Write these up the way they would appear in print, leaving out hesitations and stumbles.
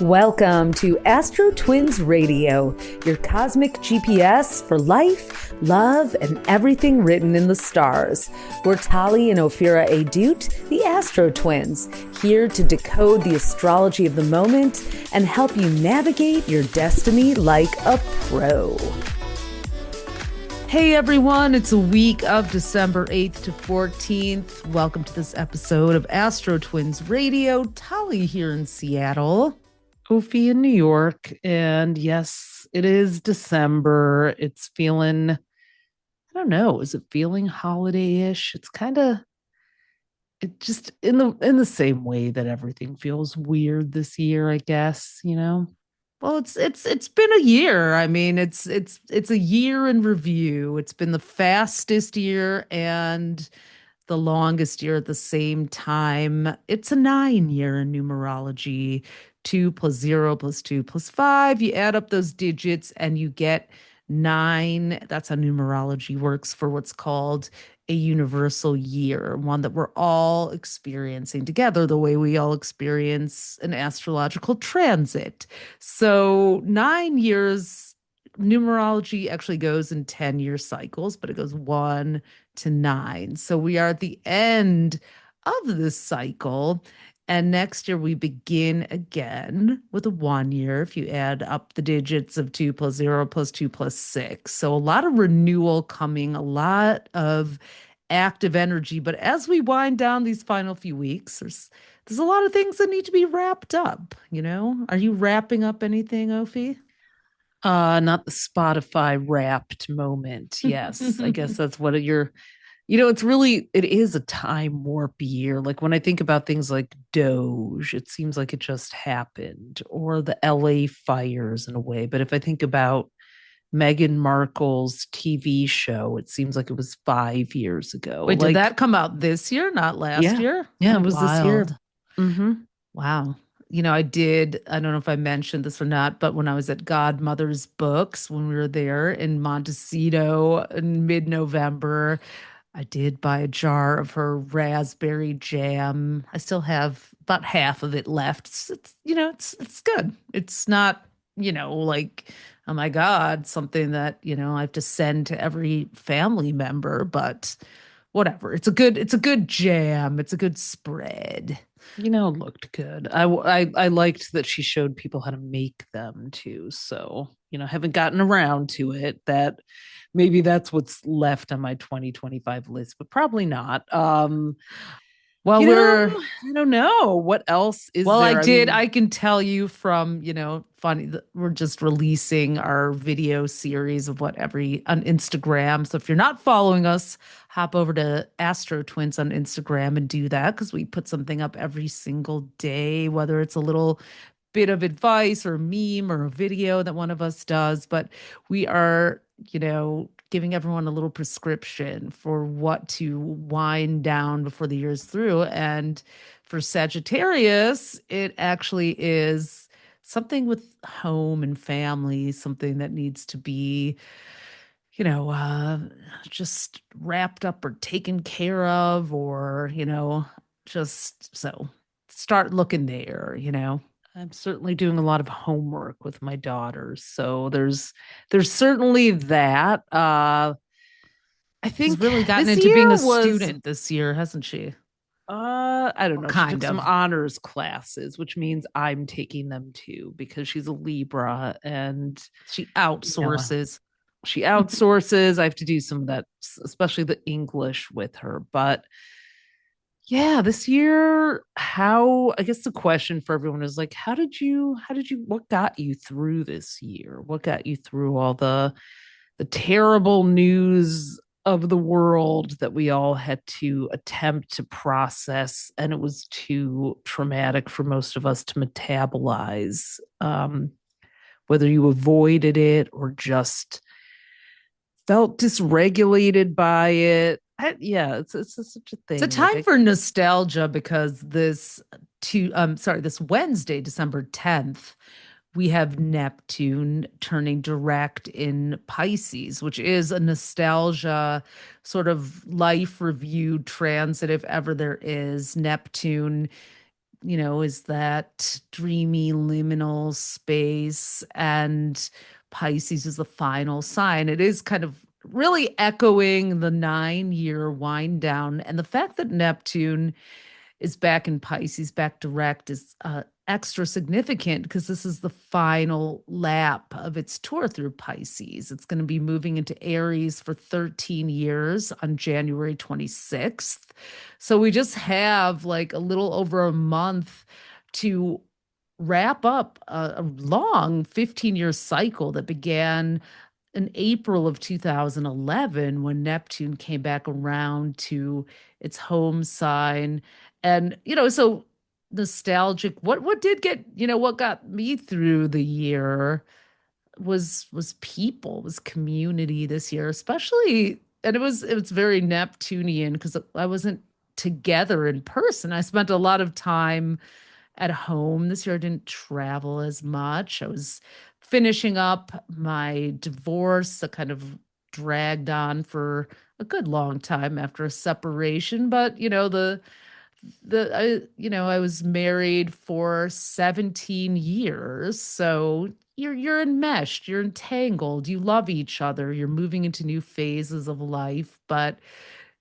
Welcome to AstroTwins Radio, your cosmic GPS for life, love, and everything written in the stars. We're Tali and Ophira Edut, the AstroTwins, here to decode the astrology of the moment and help you navigate your destiny like a pro. Hey everyone, it's a week of December 8th to 14th. Welcome to this episode of AstroTwins Radio. Tali here in Seattle. Ophi in New York. And yes, it is December. It's feeling, I don't know, is it feeling holiday-ish? It's just in the same way that everything feels weird this year, I guess, you know. Well, it's been a year. I mean, it's a year in review. It's been the fastest year and the longest year at the same time. It's a 9-year in numerology. 2 plus 0 plus 2 plus 5. You add up those digits and you get 9. That's how numerology works for what's called a universal year, one that we're all experiencing together the way we all experience an astrological transit. So 9 years, numerology actually goes in 10-year cycles, but it goes 1 to 9. So we are at the end of this cycle. And next year we begin again with a 1 year if you add up the digits of 2 plus 0 plus 2 plus 6. So a lot of renewal coming, a lot of active energy. But as we wind down these final few weeks, there's a lot of things that need to be wrapped up, you know? Are you wrapping up anything, Ophi? Not the Spotify wrapped moment. Yes, I guess that's what you're. It is a time warp year. Like when I think about things like Doge, it seems like it just happened, or the LA fires in a way. But if I think about Meghan Markle's TV show, it seems like it was 5 years ago. Wait, did that come out this year, not last year? Yeah, it was this year. Mm-hmm. Wow. You know, I don't know if I mentioned this or not, but when I was at Godmother's Books, when we were there in Montecito in mid-November, I did buy a jar of her raspberry jam. I still have about half of it left. It's good. It's not, like, oh my God, something that, I have to send to every family member, but whatever. It's a good jam. It's a good spread. It looked good. I liked that she showed people how to make them too. So, haven't gotten around to it. That maybe that's what's left on my 2025 list, but probably not. I don't know what else is well, there. I can tell you from, funny, we're just releasing our video series of on Instagram. So if you're not following us, hop over to AstroTwins on Instagram and do that, because we put something up every single day, whether it's a little bit of advice or a meme or a video that one of us does. But we are, giving everyone a little prescription for what to wind down before the year's through. And for Sagittarius, it actually is something with home and family, something that needs to be, just wrapped up or taken care of, or, just so start looking there, I'm certainly doing a lot of homework with my daughters. So there's certainly that. I think she's really gotten into being a student this year, hasn't she? I don't know. She took some honors classes, which means I'm taking them too, because she's a Libra and she outsources. She outsources. I have to do some of that, especially the English with her. But yeah, this year, I guess the question for everyone is like, what got you through this year? What got you through all the terrible news of the world that we all had to attempt to process? And it was too traumatic for most of us to metabolize, whether you avoided it or just felt dysregulated by it. It's such a thing. It's a time for nostalgia, because this Wednesday, December 10th, we have Neptune turning direct in Pisces, which is a nostalgia sort of life review transit if ever there is. Neptune is that dreamy liminal space, and Pisces is the final sign. It is kind of really echoing the 9-year wind down. And the fact that Neptune is back in Pisces, back direct, is extra significant because this is the final lap of its tour through Pisces. It's going to be moving into Aries for 13 years on January 26th. So we just have like a little over a month to wrap up a long 15-year cycle that began in April of 2011 when Neptune came back around to its home sign. And, so nostalgic. What did get, what got me through the year was people, was community this year, especially, and it was very Neptunian because I wasn't together in person. I spent a lot of time at home. This year I didn't travel as much. I was finishing up my divorce that kind of dragged on for a good long time after a separation. But I was married for 17 years. So you're enmeshed, you're entangled, you love each other, you're moving into new phases of life, but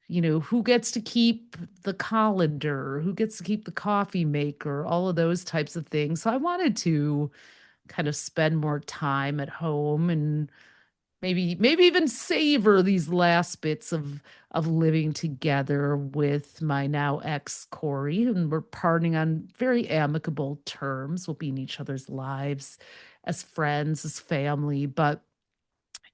who gets to keep the colander, who gets to keep the coffee maker, all of those types of things. So I wanted to kind of spend more time at home and maybe even savor these last bits of living together with my now ex Corey, and we're parting on very amicable terms. We'll be in each other's lives as friends, as family, but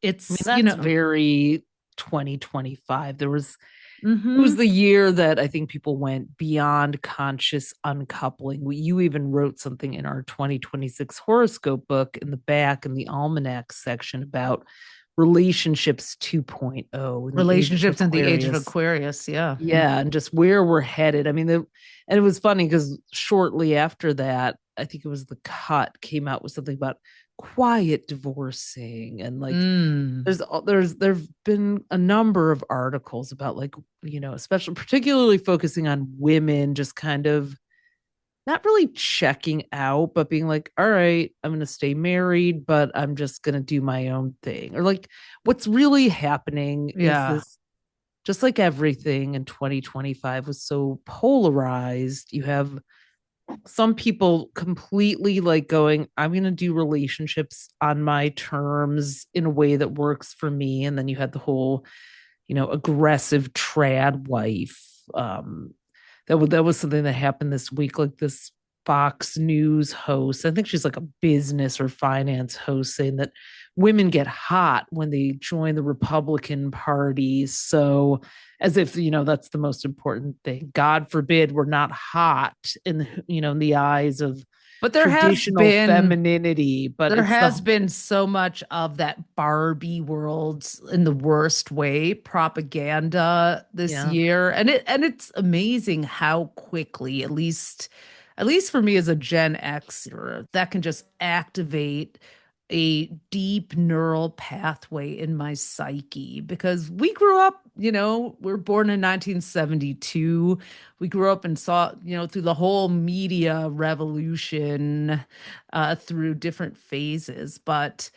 I mean, it's that's very 2025. It was mhm. the year that I think people went beyond conscious uncoupling. You even wrote something in our 2026 horoscope book in the back in the almanac section about relationships 2.0 in the age of Relationships in the age of Aquarius. Aquarius, yeah. Yeah, and just where we're headed. I mean, and it was funny because shortly after that, I think it was The Cut came out with something about quiet divorcing, and like Mm. there've been a number of articles about, like, especially particularly focusing on women just kind of not really checking out, but being like, all right, I'm going to stay married, but I'm just going to do my own thing. Or like what's really happening is Yeah. this, just like everything in 2025 was so polarized. You have some people completely like going, I'm going to do relationships on my terms in a way that works for me. And then you had the whole, aggressive trad wife. That was something that happened this week. Like this Fox News host, I think she's like a business or finance host, saying that women get hot when they join the Republican Party. So, as if that's the most important thing. God forbid we're not hot in the eyes of But traditional femininity. But there it's has the been so much of that Barbie world in the worst way propaganda this yeah. year, and it's amazing how quickly, at least for me as a Gen Xer, that can just activate a deep neural pathway in my psyche because we grew up, we were born in 1972. We grew up and saw, through the whole media revolution, through different phases. But,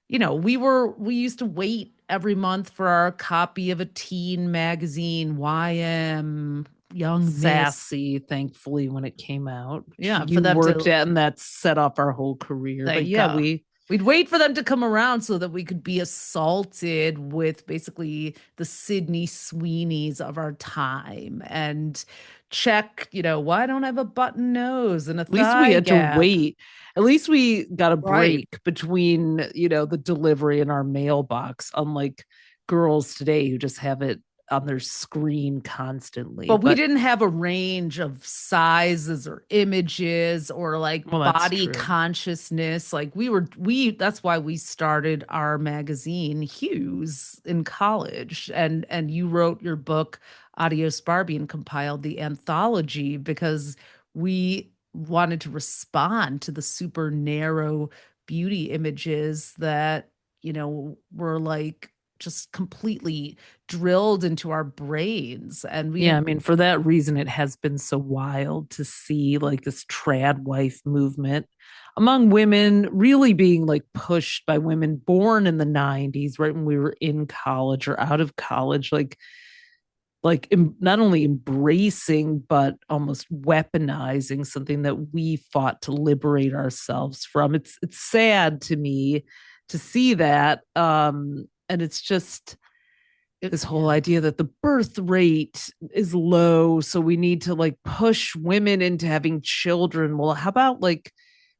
we used to wait every month for our copy of a teen magazine, YM, Young Miss. Sassy, thankfully, when it came out, which Yeah, for you them worked to, at, and that set off our whole career. But thank yeah, God. We'd wait for them to come around so that we could be assaulted with basically the Sydney Sweeneys of our time and check, why don't I have a button nose and a at least we thigh had to gap? wait. At least we got a Right. break between, the delivery in our mailbox, unlike girls today who just have it on their screen constantly. But we But didn't have a range of sizes or images or like well, that's body true. consciousness. Like that's why we started our magazine Hues in college. And you wrote your book Adios Barbie and compiled the anthology because we wanted to respond to the super narrow beauty images that, were like just completely drilled into our brains. And Yeah, we, I mean, for that reason, it has been so wild to see like this trad wife movement among women really being like pushed by women born in the 90s, right when we were in college or out of college, not only embracing but almost weaponizing something that we fought to liberate ourselves from. It's sad to me to see that, and it's just this whole idea that the birth rate is low, so we need to like push women into having children. Well, how about like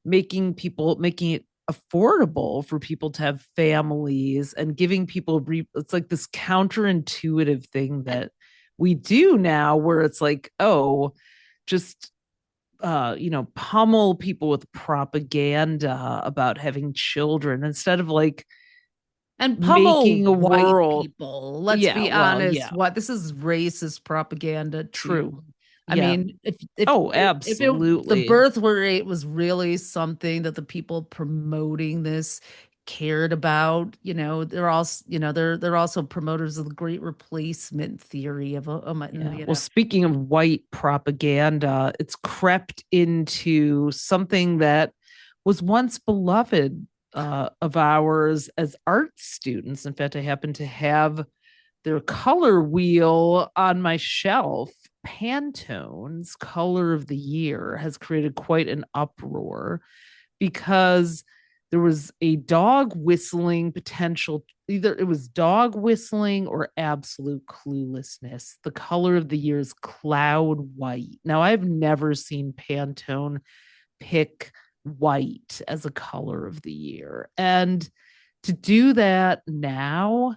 making it affordable for people to have families and giving people it's like this counterintuitive thing that we do now, where it's like, oh, just pummel people with propaganda about having children instead of like and pummel making a white world. people. Let's Yeah, be well, honest. yeah, What this is racist propaganda too. true. I Yeah. mean, Oh, the absolutely. birth rate was really something that the people promoting this cared about, they're also, they're also promoters of the great replacement theory of, Yeah. Well, speaking of white propaganda, it's crept into something that was once beloved of ours as art students. In fact, I happen to have their color wheel on my shelf. Pantone's color of the year has created quite an uproar because there was a dog whistling potential. Either it was dog whistling or absolute cluelessness. The color of the year is cloud white. Now, I've never seen Pantone pick white as a color of the year. And to do that now,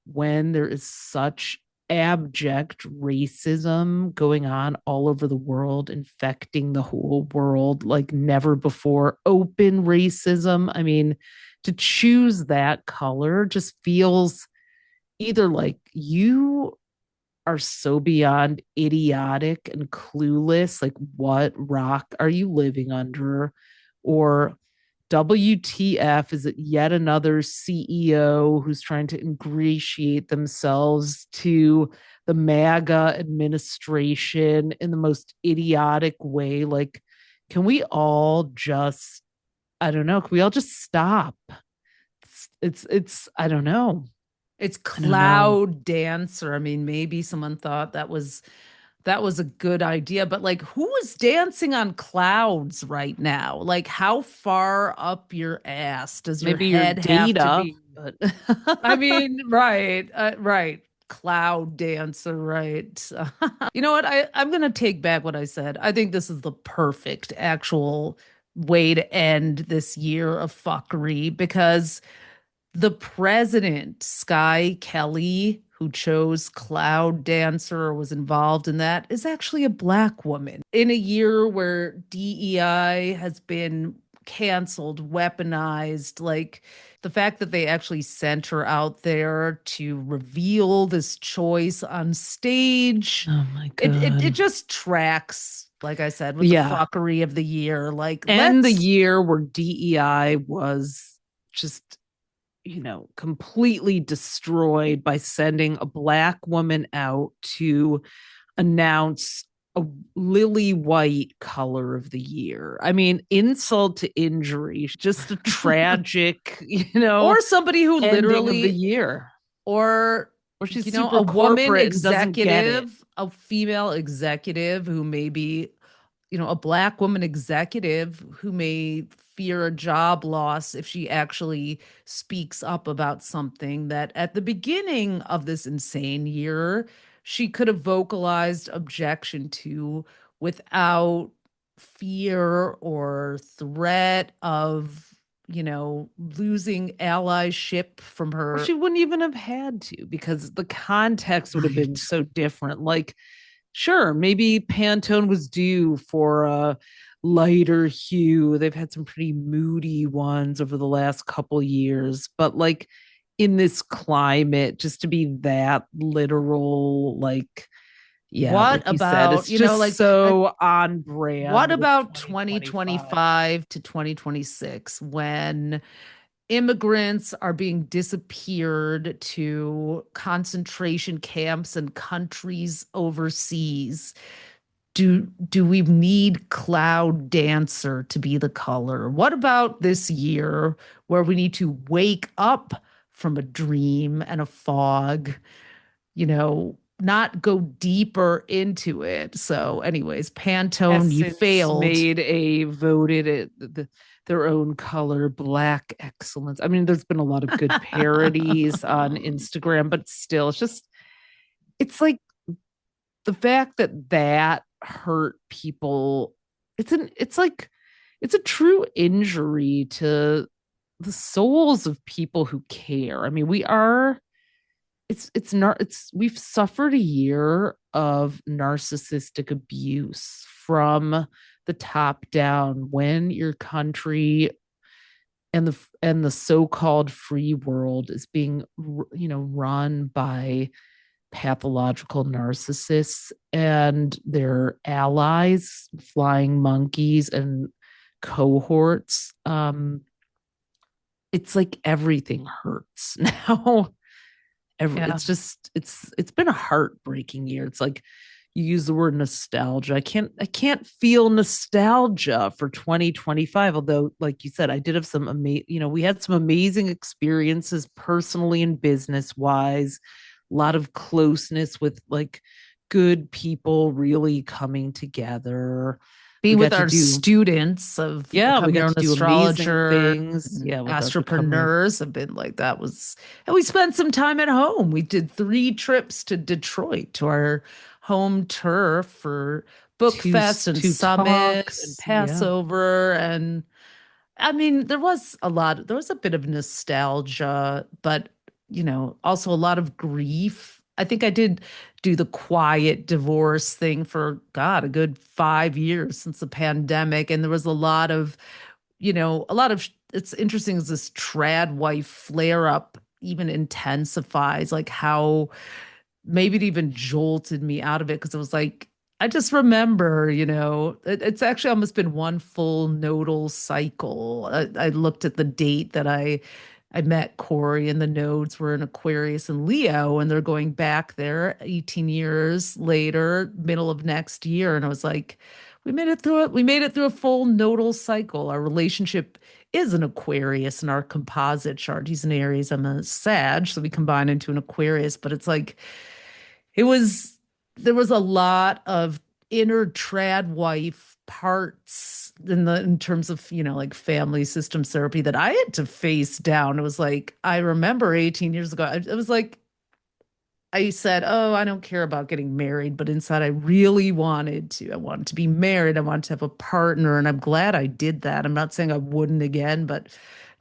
when there is such abject racism going on all over the world, infecting the whole world like never before, open racism. I mean, to choose that color just feels either like you are so beyond idiotic and clueless, like what rock are you living under? Or WTF, is it yet another CEO who's trying to ingratiate themselves to the MAGA administration in the most idiotic way? Like, can we all just, I don't know, can we all just stop? I don't know. it's I don't know. cloud dancer. I mean, maybe someone thought that was a good idea, but like who is dancing on clouds right now? Like how far up your ass does your Maybe your head have to data, be? but I mean, right, right. Cloud dancer, right. You know what? I'm going to take back what I said. I think this is the perfect actual way to end this year of fuckery because the president, Sky Kelly, who chose Cloud Dancer or was involved in that, is actually a black woman. In a year where DEI has been canceled, weaponized, like the fact that they actually sent her out there to reveal this choice on stage, oh my it God. just tracks, like I said, with the Yeah. fuckery of the year. Like, And the let's year where DEI was just, completely destroyed by sending a black woman out to announce a lily white color of the year. I mean, insult to injury, just a tragic, or somebody who ending of the literally year. or Or she's a super woman corporate and doesn't get it. executive, a female executive who may be, a black woman executive who may fear a job loss if she actually speaks up about something that at the beginning of this insane year she could have vocalized objection to without fear or threat of, losing allyship from Or her. she wouldn't even have had to because the context would have been Right. so different. Like, sure, maybe Pantone was due for a lighter hue. They've had some pretty moody ones over the last couple years, but like in this climate, just to be that literal, like, yeah, What like you said, about, it's just so on what brand with about 2025. 2025 to 2026 when immigrants are being disappeared to concentration camps and countries overseas. Do we need cloud dancer to be the color? What about this year where we need to wake up from a dream and a fog, not go deeper into it? So anyways, Pantone, you Essence failed. voted it their own color, black excellence. I mean, there's been a lot of good parodies on Instagram, but still, it's like the fact that hurt people. It's a true injury to the souls of people who care. I mean, we've suffered a year of narcissistic abuse from the top down when your country and the so-called free world is being run by pathological narcissists and their allies, flying monkeys and cohorts. It's like everything hurts now. Yeah. It's been a heartbreaking year. It's like you use the word nostalgia. I can't feel nostalgia for 2025. Although, like you said, I did have some we had some amazing experiences personally and business wise. A lot of closeness with like good people really coming together. Be We with got to our do students of yeah, we become your got own to do amazing astrologer, things. Yeah, with our becoming astropreneurs have been like that was, and we spent some time at home. We did 3 trips to Detroit to our home turf for Book Fest and two Summit and talks. Yeah. Passover. And I mean, there was a bit of nostalgia, but, also a lot of grief. I think I did do the quiet divorce thing for, God, a good 5 years since the pandemic. And there was it's interesting as this trad wife flare up even intensifies, like how maybe it even jolted me out of it because it was like, I just remember, it's actually almost been one full nodal cycle. I looked at the date that I met Corey, and the nodes were in Aquarius and Leo, and they're going back there 18 years later, middle of next year. And I was like, we made it through it. We made it through a full nodal cycle. Our relationship is an Aquarius in our composite chart. He's an Aries, I'm a Sag, so we combine into an Aquarius, but it's like it was there was a lot of inner trad wife parts in terms of like family systems therapy that I had to face down. It was like I remember 18 years ago, it was like I said, "Oh, I don't care about getting married," but inside I really wanted to. I wanted to be married. I wanted to have a partner, and I'm glad I did that. I'm not saying I wouldn't again, but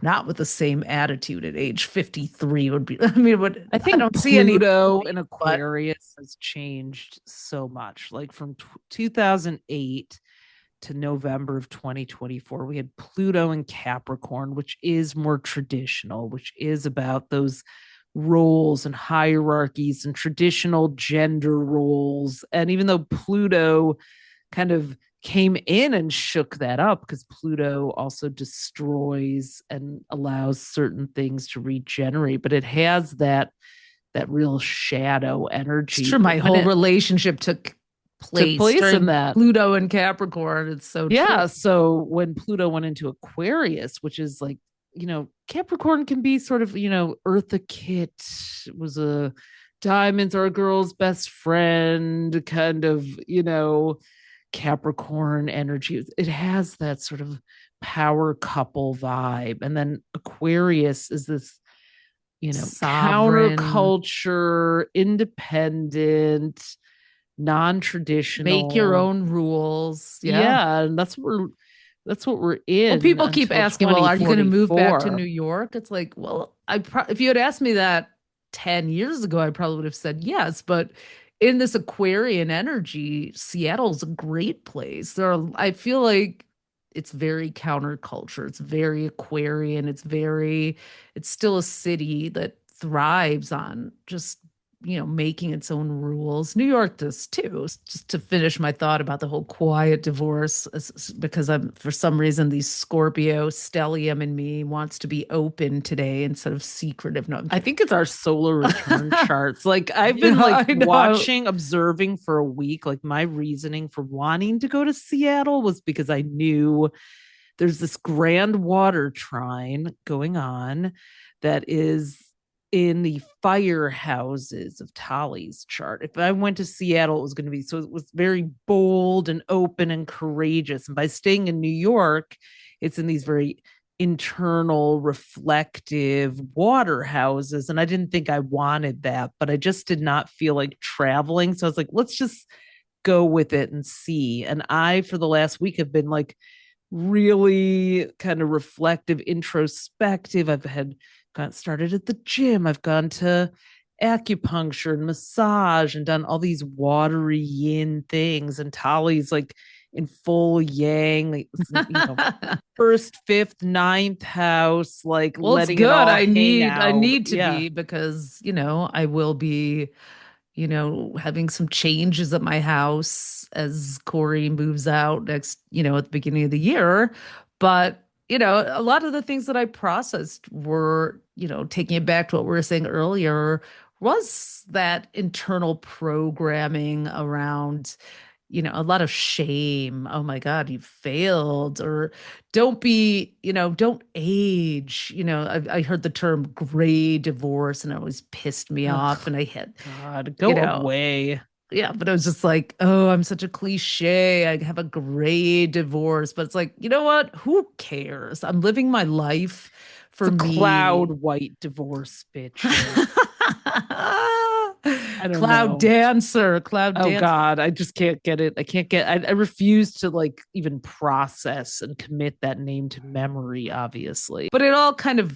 not with the same attitude at age 53 would be. I mean, I I think don't see any Pluto in but Aquarius has changed so much. Like from 2008 to November of 2024, we had Pluto in Capricorn, which is more traditional, which is about those roles and hierarchies and traditional gender roles. And even though Pluto kind of came in and shook that up, because Pluto also destroys and allows certain things to regenerate, but it has that real shadow it's energy. true. My When whole it relationship took took place place in during that. Pluto and Capricorn. It's so Yeah. true. So when Pluto went into Aquarius, which is like, Capricorn can be sort of, Eartha Kitt was a diamonds are a girl's best friend, kind of, Capricorn energy. It has that sort of power couple vibe. And then Aquarius is this, Sovereign. counterculture, independent, Make your non-traditional. own rules. Yeah. Yeah, and that's what we're Well, in people keep until asking, well, are you going to move back to 2044. New York? It's like, well, if you had asked me that 10 years ago, I probably would have said yes. But in this Aquarian energy, Seattle's a great place. I feel like it's very counterculture. It's very Aquarian. It's still a city that thrives on just making its own rules. New York does too. Just to finish my thought about the whole quiet divorce, because I'm, for some reason, the Scorpio stellium in me wants to be open today instead of secretive. No, I'm I kidding. think it's our solar return charts. Like I've been like I know. watching, observing for a week. Like my reasoning for wanting to go to Seattle was because I knew there's this grand water trine going on that is in the fire houses of Tali's chart. If I went to Seattle, it was going to be, so it was very bold and open and courageous. And by staying in New York, it's in these very internal, reflective water houses. And I didn't think I wanted that, but I just did not feel like traveling. So I was like, let's just go with it and see. And I, for the last week, have been like really kind of reflective, introspective. I've had got started at the gym. I've gone to acupuncture and massage and done all these watery yin things. And Tali's like in full yang, like, first, fifth, ninth house, like Well, it's letting good. it all I hang need I out. need to Yeah. be, because, I will be, having some changes at my house as Corey moves out next, at the beginning of the year. But, a lot of the things that I processed were, taking it back to what we were saying earlier, was that internal programming around, a lot of shame. Oh my God, you failed, or don't age. I heard the term gray divorce and it always pissed me off. Ugh, And I had, God, you go know, away. yeah, but I was just like, oh, I'm such a cliche. I have a gray divorce. But it's like, you know what? Who cares? I'm living my life It's for a cloud me. white divorce, bitches. I don't Cloud know. dancer, cloud Oh dancer. God, I just can't get it. I can't get. I refuse to like even process and commit that name to memory. Obviously, But it all kind of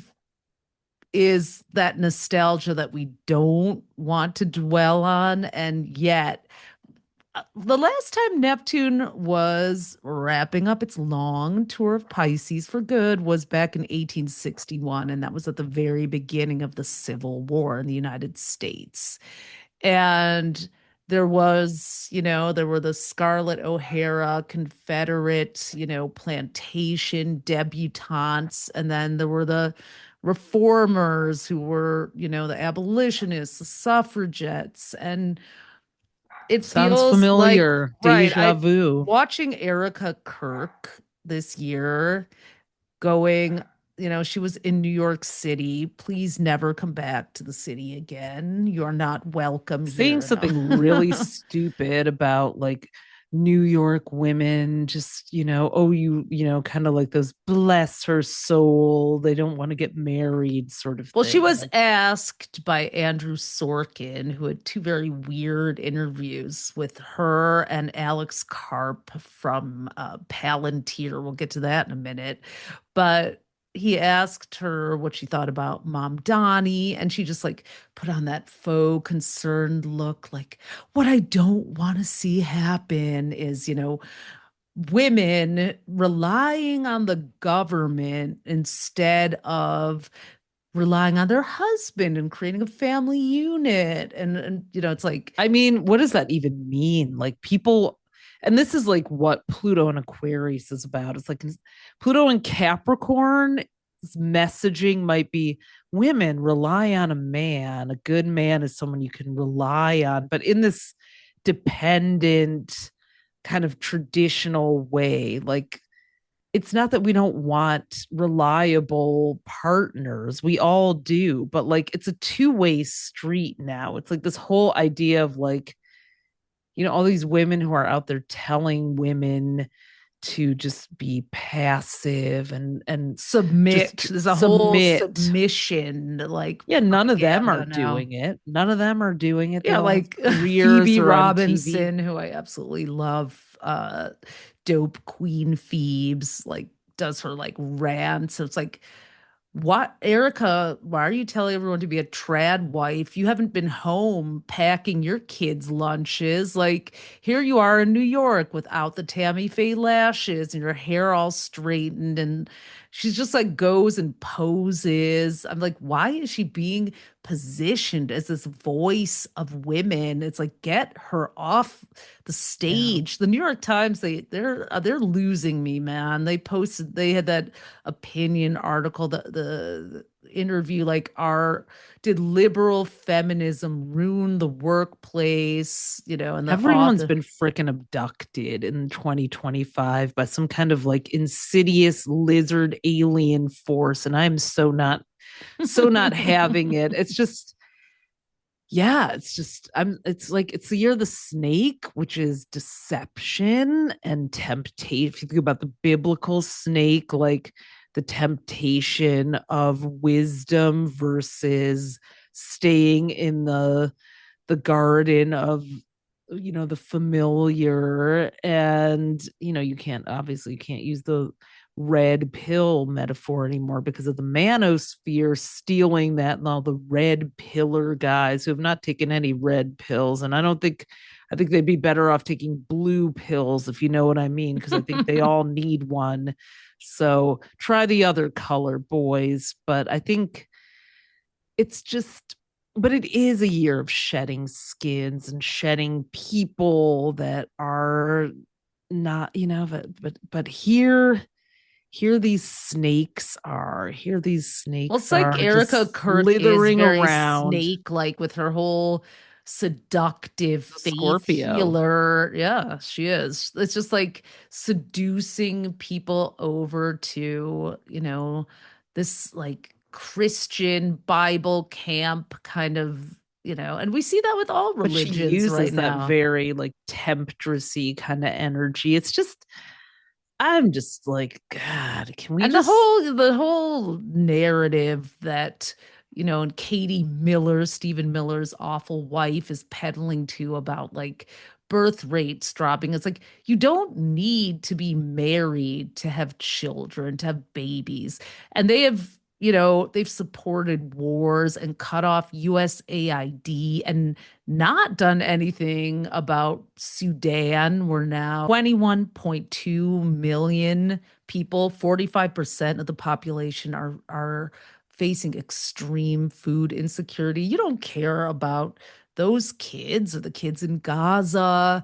is that nostalgia that we don't want to dwell on. And yet, the last time Neptune was wrapping up its long tour of Pisces for good was back in 1861. And that was at the very beginning of the Civil War in the United States. And there were the Scarlett O'Hara Confederate, plantation debutantes. And then there were the reformers who were, the abolitionists, the suffragettes. And it sounds feels like, familiar. right, Deja vu. watching Erica Kirk this year going, she was in New York City. Please never come back to the city again. You're not welcome Saying here. something really stupid about like New York women, just, oh, kind of like those bless her soul. They don't want to get married sort of Well, she thing. was Like, asked by Andrew Sorkin, who had two very weird interviews with her and Alex Karp from Palantir. We'll get to that in a minute. But he asked her what she thought about Mom Donnie, and she just like put on that faux concerned look, like, what I don't want to see happen is, women relying on the government instead of relying on their husband and creating a family unit. And it's like, I mean, what does that even mean? Like people, and this is like what Pluto and Aquarius is about. It's like Pluto and Capricorn messaging might be women rely on a man. A good man is someone you can rely on, but in this dependent kind of traditional way, like it's not that we don't want reliable partners. We all do, but like it's a two-way street now. It's like this whole idea of like, all these women who are out there telling women to just be passive and submit. just There's a whole submit. submission, like, Yeah, none of them are propaganda now. doing it. None of them are doing it. They Yeah, all have like careers Phoebe or on TV. Robinson, who I absolutely love, dope Queen Phoebes, like does her like rants. So it's like, what, Erica, why are you telling everyone to be a trad wife? You haven't been home packing your kids' lunches. Like, here you are in New York without the Tammy Faye lashes and your hair all straightened. And she's just like goes and poses. I'm like, why is she being positioned as this voice of women? It's like, get her off the Yeah. stage. The New York Times, they're losing me, man. They had that opinion article, the interview, like, our did liberal feminism ruin the workplace, and the Everyone's author. been freaking abducted in 2025 by some kind of like insidious lizard alien force. And I'm so not having it. It's just, yeah, it's just, it's like, it's the year of the snake, which is deception and temptation. If you think about the biblical snake, like the temptation of wisdom versus staying in the garden of the familiar. And you can't use the red pill metaphor anymore because of the manosphere stealing that, and all the red pillar guys who have not taken any red pills. And I think they'd be better off taking blue pills, if you know what I mean, because I think they all need one. So try the other color, boys. But I think it's just, but it is a year of shedding skins and shedding people that are not, but here these snakes are, here these Well, snakes it's like are Erica just Kirk is slithering very around. snake-like with her whole seductive The faith Scorpio. healer. Yeah, she is. It's just like seducing people over to, this like Christian Bible camp kind of, and we see that with all But she religions right uses that now. very like temptressy kind of energy. It's just, I'm just like, God, can we And just the whole narrative that, and Stephen Miller's awful wife, is peddling to about like birth rates dropping. It's like, you don't need to be married to have children, to have babies. And they've supported wars and cut off USAID and not done anything about Sudan. We're now 21.2 million people, 45% of the population are facing extreme food insecurity. You don't care about those kids or the kids in Gaza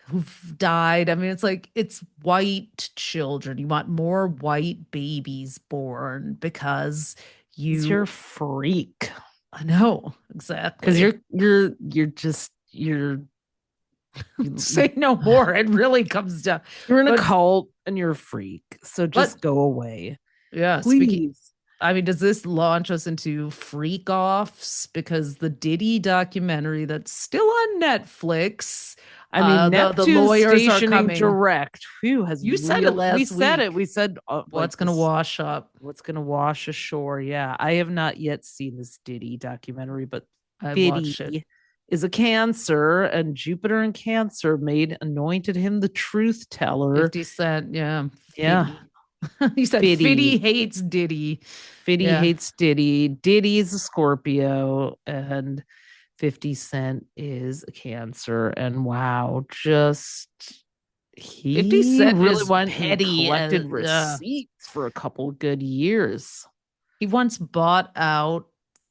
who've died. I mean, it's like, it's white children. You want more white babies born because you're a you freak? I know Because exactly. you're just Say no more. It really comes down. you're in a But cult and you're a freak. So but just go away. yeah, speaking Please. I mean, does this launch us into freak offs? Because the Diddy documentary that's still on Netflix, I mean, the Neptune lawyers are stationing coming. direct. Whew, You said it we last said it. week. We said like What's gonna this, wash up? what's gonna wash ashore. Yeah. I have not yet seen this Diddy documentary, but I watched it. Diddy is a Cancer, and Jupiter in Cancer anointed him the truth teller. 50 Cent, yeah. Yeah. Fiddy. He said Fiddy Fiddy. hates Diddy. Fiddy Yeah. hates Diddy. Diddy's a Scorpio, and 50 Cent is a Cancer. And wow, just 50 he Cent really is went and petty. collected Uh, receipts for a couple of good years. He once bought out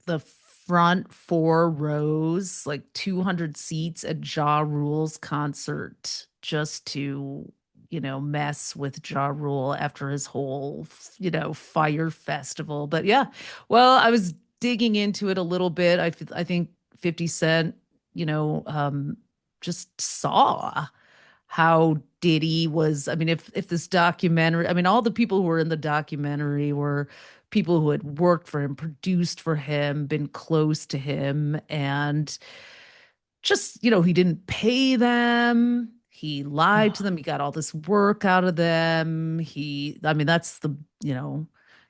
the front four rows, like 200 seats at Ja Rule's concert, just to, mess with Ja Rule after his whole, fire festival. But yeah, well, I was digging into it a little bit. I think 50 Cent, you know, um, just saw how Diddy was. I mean, if this documentary, I mean, all the people who were in the documentary were people who had worked for him, produced for him, been close to him, and just, he didn't pay them. He lied to them. He got all this work out of them. I mean, that's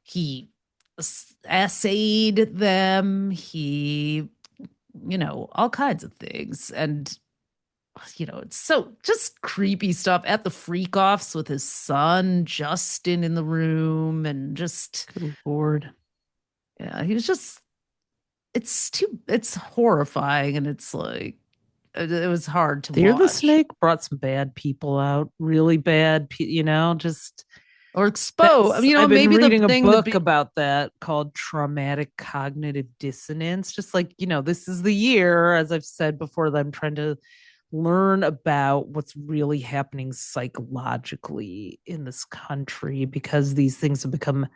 he essayed them. All kinds of things. And it's so just creepy stuff at the freak offs with his son Justin in the room, and just, Good Lord. yeah, he was just, it's horrifying, and it's like it was hard to The Year of the watch. Snake brought some bad people out, really bad, just or expose. You know, I've been maybe the reading a thing to book be. about that called Traumatic Cognitive Dissonance. Just like, this is the year, as I've said before, that I'm trying to learn about what's really happening psychologically in this country because these things have become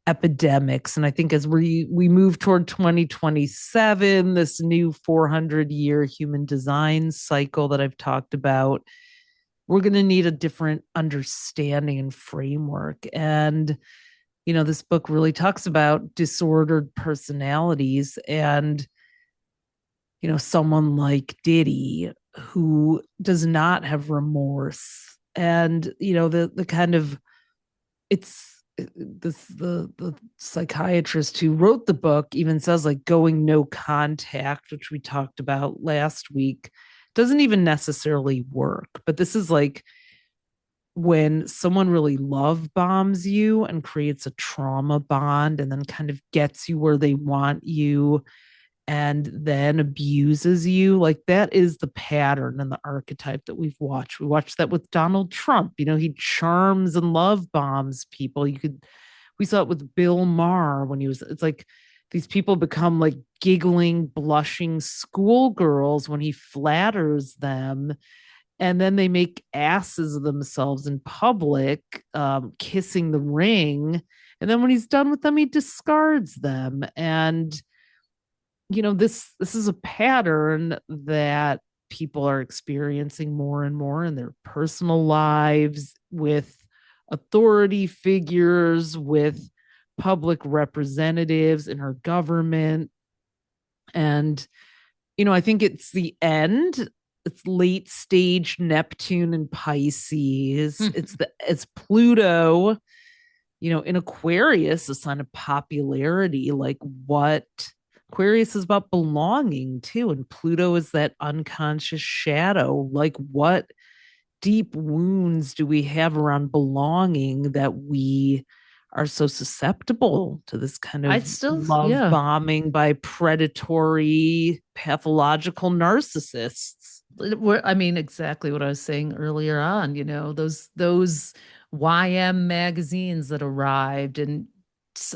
epidemics. And I think as we move toward 2027, this new 400-year human design cycle that I've talked about, we're going to need a different understanding and framework. And this book really talks about disordered personalities and someone like Diddy who does not have remorse. And the kind of it's this the psychiatrist who wrote the book even says like going no contact, which we talked about last week, doesn't even necessarily work. But this is like when someone really love bombs you and creates a trauma bond and then kind of gets you where they want you and then abuses you. Like that is the pattern and the archetype that we've watched. We watched that with Donald Trump. He charms and love bombs people. We saw it with Bill Maher when it's like these people become like giggling, blushing schoolgirls when he flatters them. And then they make asses of themselves in public, kissing the ring. And then when he's done with them, he discards them. And this is a pattern that people are experiencing more and more in their personal lives with authority figures, with public representatives in our government. And I think it's the end. It's late stage Neptune and Pisces. It's Pluto, in Aquarius, a sign of popularity. Like what Aquarius is about belonging too, and Pluto is that unconscious shadow. Like what deep wounds do we have around belonging that we are so susceptible to this kind of love bombing by predatory pathological narcissists? I mean, exactly what I was saying earlier on, those YM magazines that arrived and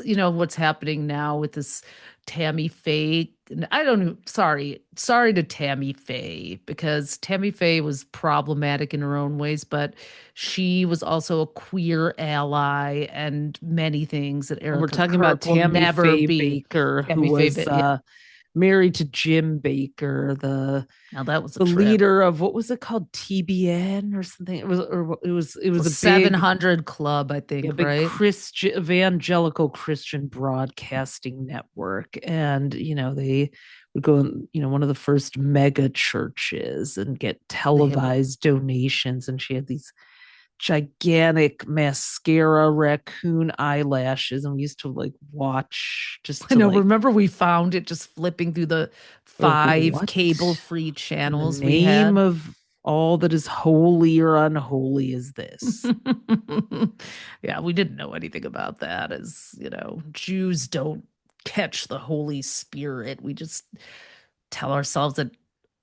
what's happening now with this Tammy Faye. I don't know. Sorry to Tammy Faye, because Tammy Faye was problematic in her own ways, but she was also a queer ally and many things that Erica We're talking Kirk about Tammy never Faye be. Baker, Tammy who Faye, was married to Jim Baker, now that was the leader of, what was it called, TBN or something? It was a 700 Club, I think, big right? evangelical Christian broadcasting network, and they would go in, one of the first mega churches and get televised donations, and she had these gigantic mascara raccoon eyelashes, and we used to like watch I know. Remember, we found it just flipping through the 5 cable-free channels we had. Name of all that is holy or unholy is this? Yeah, we didn't know anything about that. As Jews don't catch the Holy Spirit. We just tell ourselves that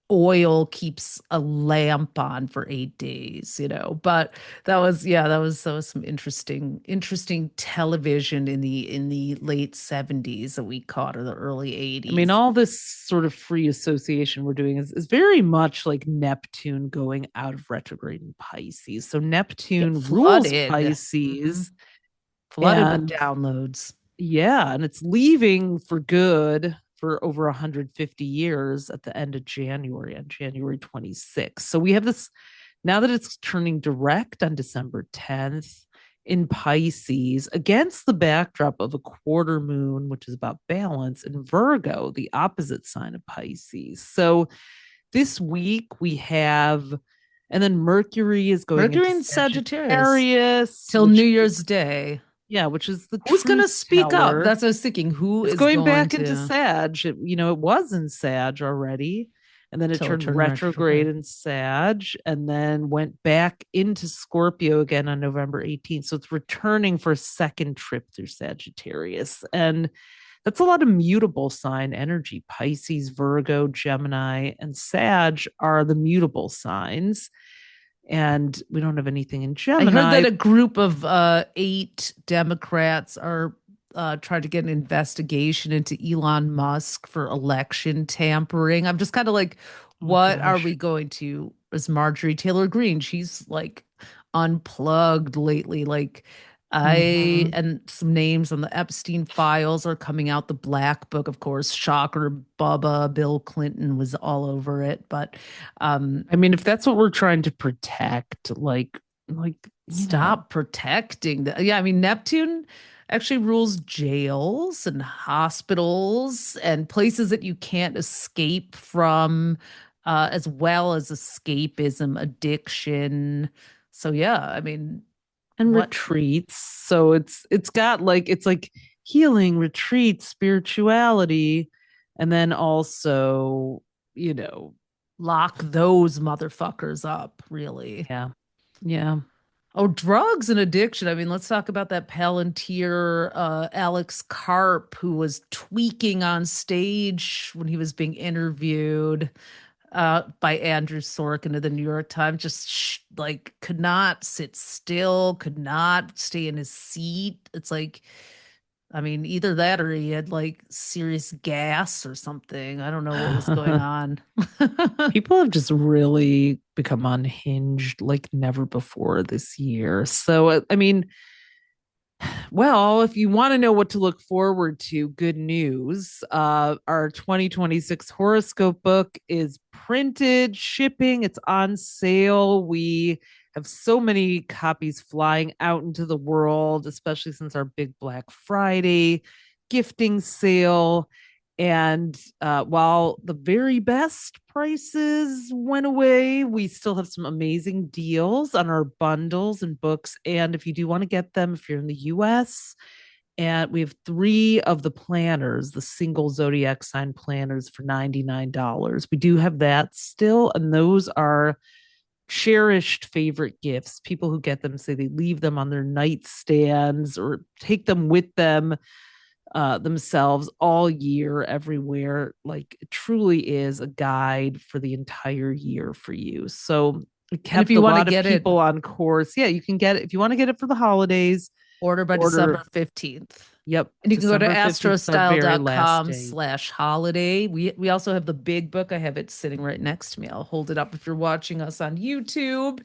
oil keeps a lamp on for 8 days, but that was some interesting television in the late 70s that we caught, or the early 80s. I mean, all this sort of free association we're doing is very much like Neptune going out of retrograde in Pisces. So Neptune rules Pisces. Flooded with downloads. Yeah, and it's leaving for good for over 150 years at the end of January, on January 26th. So we have this, now that it's turning direct on December 10th in Pisces, against the backdrop of a quarter moon, which is about balance, in Virgo, the opposite sign of Pisces. So this week we have, and then Mercury is going into Sagittarius till New Year's Day. Yeah, which is the who's going to speak up? That's what I was thinking. Who is going back into Sag? It was in Sag already, and then it turned retrograde in Sag, and then went back into Scorpio again on November 18th. So it's returning for a second trip through Sagittarius, and that's a lot of mutable sign energy. Pisces, Virgo, Gemini, and Sag are the mutable signs. and we don't have anything in I Gemini. heard that a group of 8 Democrats are trying to get an investigation into Elon Musk for election tampering. I'm just kind of like, Oh what are gosh. we going to? Is Marjorie Taylor Greene? She's like unplugged lately. Like, Mhm. and some names on the Epstein files are coming out. The Black Book, of course, shocker, Bubba, Bill Clinton was all over it. But I mean, if that's what we're trying to protect, stop protecting the, yeah, I mean, Neptune actually rules jails and hospitals and places that you can't escape from, as well as escapism, addiction. So yeah, I mean, and what retreats. So it's got like it's like healing, retreats, spirituality, and then also, you know, lock those motherfuckers up, really? yeah. Yeah. Oh, drugs and addiction. I mean, let's talk about that Palantir, Alex Karp, who was tweaking on stage when he was being interviewed by Andrew Sorkin of the New York Times. Just like could not sit still, could not stay in his seat. It's like, I mean, either that or he had like serious gas or something. I don't know what was going on. People have just really become unhinged like never before this year. So, I mean, well, if you want to know what to look forward to, good news. Our 2026 horoscope book is printed, shipping, it's on sale. We have so many copies flying out into the world, especially since our big Black Friday gifting sale. And while the very best prices went away, we still have some amazing deals on our bundles and books. And if you do want to get them, if you're in the US, and we have 3 of the planners, the single zodiac sign planners for $99. We do have that still. And those are cherished favorite gifts. People who get them say they leave them on their nightstands or take them with them themselves all year, everywhere. Like it truly is a guide for the entire year for you. So it And if kept you a want to lot of get it, people on course. Yeah, you can get it if you want to get it for the holidays. order by Order. December 15th. Yep, And you can go to December 15th is our very last astrostyle.com day. slash holiday. We also have the big book. I have it sitting right next to me. I'll hold it up if you're watching us on YouTube.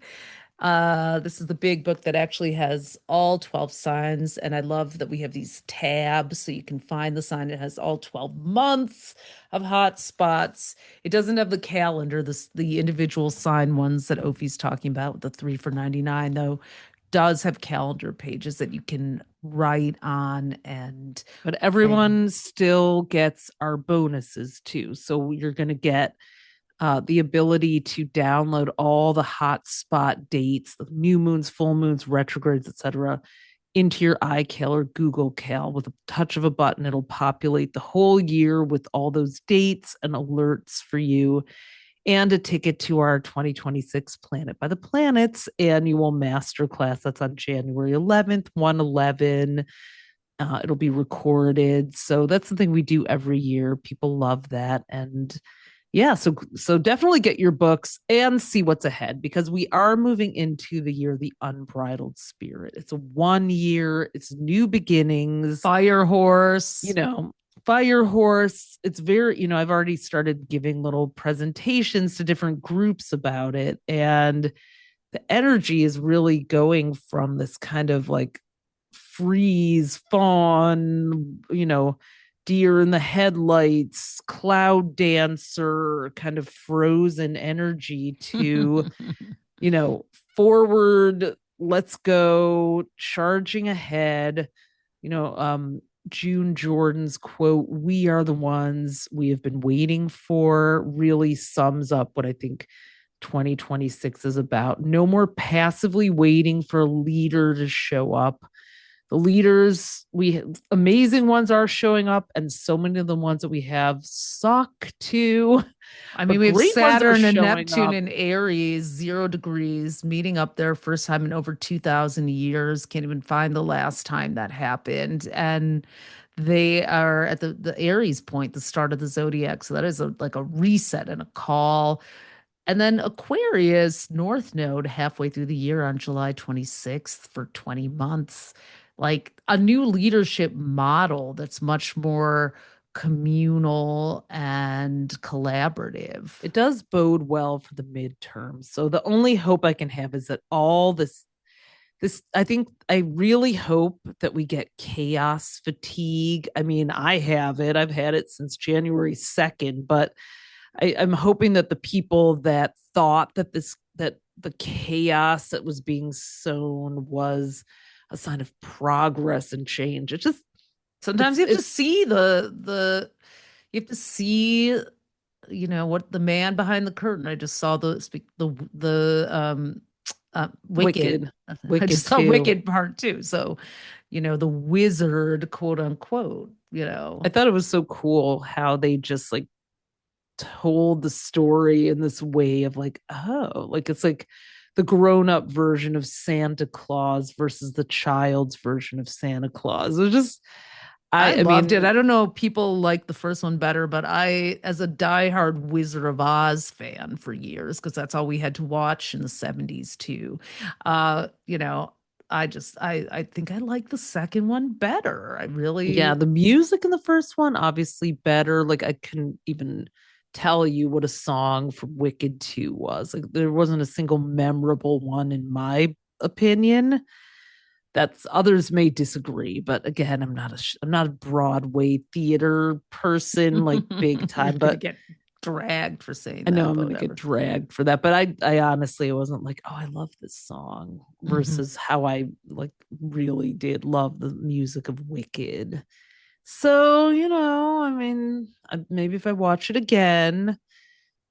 This is the big book that actually has all 12 signs. And I love that we have these tabs so you can find the sign. It has all 12 months of hot spots. It doesn't have the calendar, the individual sign ones that Ophi's talking about, with the 3 for 99, though does have calendar pages that you can write on But and everyone still gets our bonuses too. So you're going to get the ability to download all the hotspot dates, the new moons, full moons, retrogrades, etc., into your iCal or Google Cal with a touch of a button. It'll populate the whole year with all those dates and alerts for you, and a ticket to our 2026 Planet by the Planets annual masterclass. That's on January 11th, 111. It'll be recorded. So that's something we do every year. People love that. And yeah, so definitely get your books and see what's ahead, because we are moving into the year of the unbridled spirit. It's a 1 year, it's new beginnings, fire horse. fire horse. It's very, I've already started giving little presentations to different groups about it, and the energy is really going from this kind of like freeze fawn, deer in the headlights, cloud dancer, kind of frozen energy to, forward, let's go, charging ahead. June Jordan's quote, "We are the ones we have been waiting for," really sums up what I think 2026 is about. No more passively waiting for a leader to show up. The leaders, amazing ones, are showing up, and so many of the ones that we have suck too. I mean, But we have great ones are Saturn and showing Neptune up. in Aries, 0 degrees, meeting up there first time in over 2,000 years. Can't even find the last time that happened. And they are at the Aries point, the start of the zodiac. So that is like a reset and a call. And then Aquarius, North Node, halfway through the year on July 26th for 20 months. Like a new leadership model that's much more communal and collaborative. It does bode well for the midterms. So the only hope I can have is that all this I really hope that we get chaos fatigue. I mean, I have it. I've had it since January 2nd, but I'm hoping that the people that thought that the chaos that was being sown was a sign of progress and change. It just Sometimes you have to see you have to see, what the man behind the curtain. I just saw the Wicked. I Wicked just saw too. Wicked part 2. So, the wizard, quote unquote, I thought it was so cool how they just like told the story in this way of like, oh, like it's like the grown-up version of Santa Claus versus the child's version of Santa Claus. It was just I loved mean, it. I don't know if people like the first one better, but I, as a diehard Wizard of Oz fan for years, because that's all we had to watch in the 70s too. I think I like the second one better. I really, yeah, the music in the first one obviously better. Like I couldn't even tell you what a song from Wicked 2 was. Like there wasn't a single memorable one in my opinion. That's others may disagree, but again, I'm not a Broadway theater person like big time, but but get dragged for saying I that. know I'm but going to get whatever. dragged for that, but I honestly wasn't like, oh, I love this song versus how I like really did love the music of Wicked. So, I mean, maybe if I watch it again,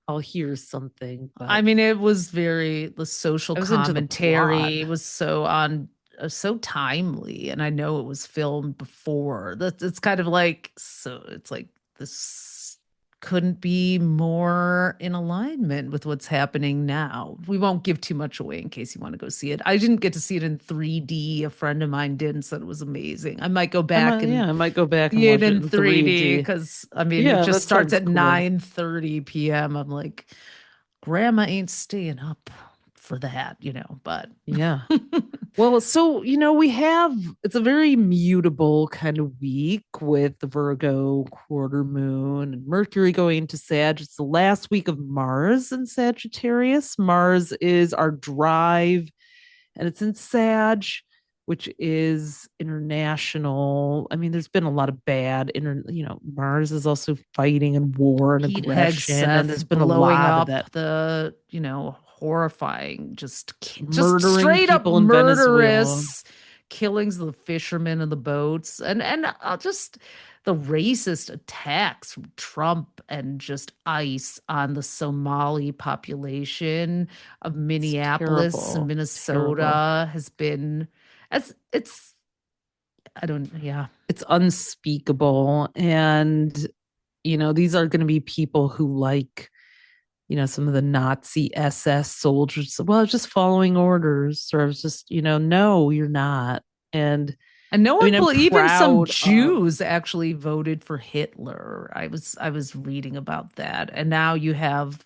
I'll hear something, I but mean, it was the social I was into the plot. commentary was so timely, and I know it was filmed before. That it's kind of like, so it's like this couldn't be more in alignment with what's happening now. We won't give too much away in case you want to go see it. I didn't get to see it in 3D. A friend of mine did and said it was amazing. I might go back and I might go back and see it watch it in in 3D 3D. because I mean it Yeah, just that starts sounds at cool. 9:30 p.m. I'm like, grandma ain't staying up for that, but Yeah. Well, so, it's a very mutable kind of week with the Virgo quarter moon and Mercury going into Sag. It's the last week of Mars in Sagittarius. Mars is our drive, and it's in Sag, which is international. I mean, there's been a lot of Mars is also fighting and war and Pete aggression, and there's Hegseth been a blowing lot of up that the, horrifying, just murdering straight up people in Venezuela. murderous killings of the fishermen and the boats, and just the racist attacks from Trump and just ICE on the Somali population of It's Minneapolis and terrible. Terrible. Minnesota has been, as it's, I don't, yeah. It's unspeakable. And, these are going to be people who like, some of the Nazi SS soldiers. Well, I was just following orders, or I was just, no, you're not. And no I one mean, I'm even some proud of. Jews actually voted for Hitler. I was reading about that. And now you have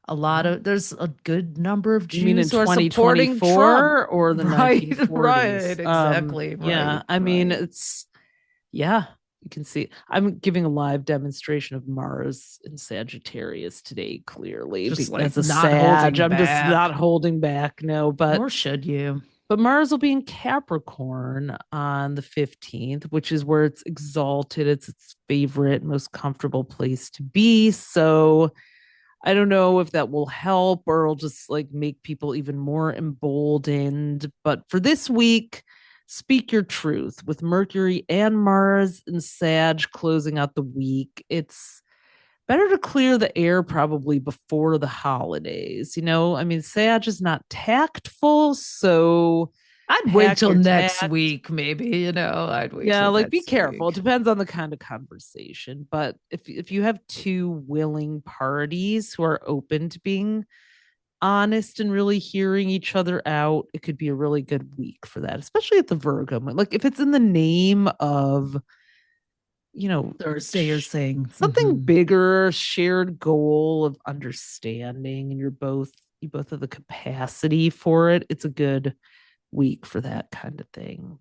there's a good number of You mean in Jews who are supporting Trump. 2024 or the Right, 1940s? right, exactly. Yeah, Right, I mean, right. it's, yeah, you can see. I'm giving a live demonstration of Mars in Sagittarius today, clearly, Just like as a not Sag. holding I'm just back. not holding back, no, Nor should you. but Mars will be in Capricorn on the 15th, which is where it's exalted. It's its favorite, most comfortable place to be. So I don't know if that will help or it'll just like make people even more emboldened. But for this week, speak your truth with Mercury and Mars and Sag closing out the week. It's better to clear the air probably before the holidays. I mean, Sag is not tactful, so I'd wait pack till your next tact. week, maybe, I'd wait Yeah, till like be next careful. It week. depends on the kind of conversation. But if you have two willing parties who are open to being honest and really hearing each other out, it could be a really good week for that, especially at the Virgo. Like if it's in the name of you know, Thursday, you're saying. something Mhm. bigger, shared goal of understanding, and you both have the capacity for it. It's a good week for that kind of thing.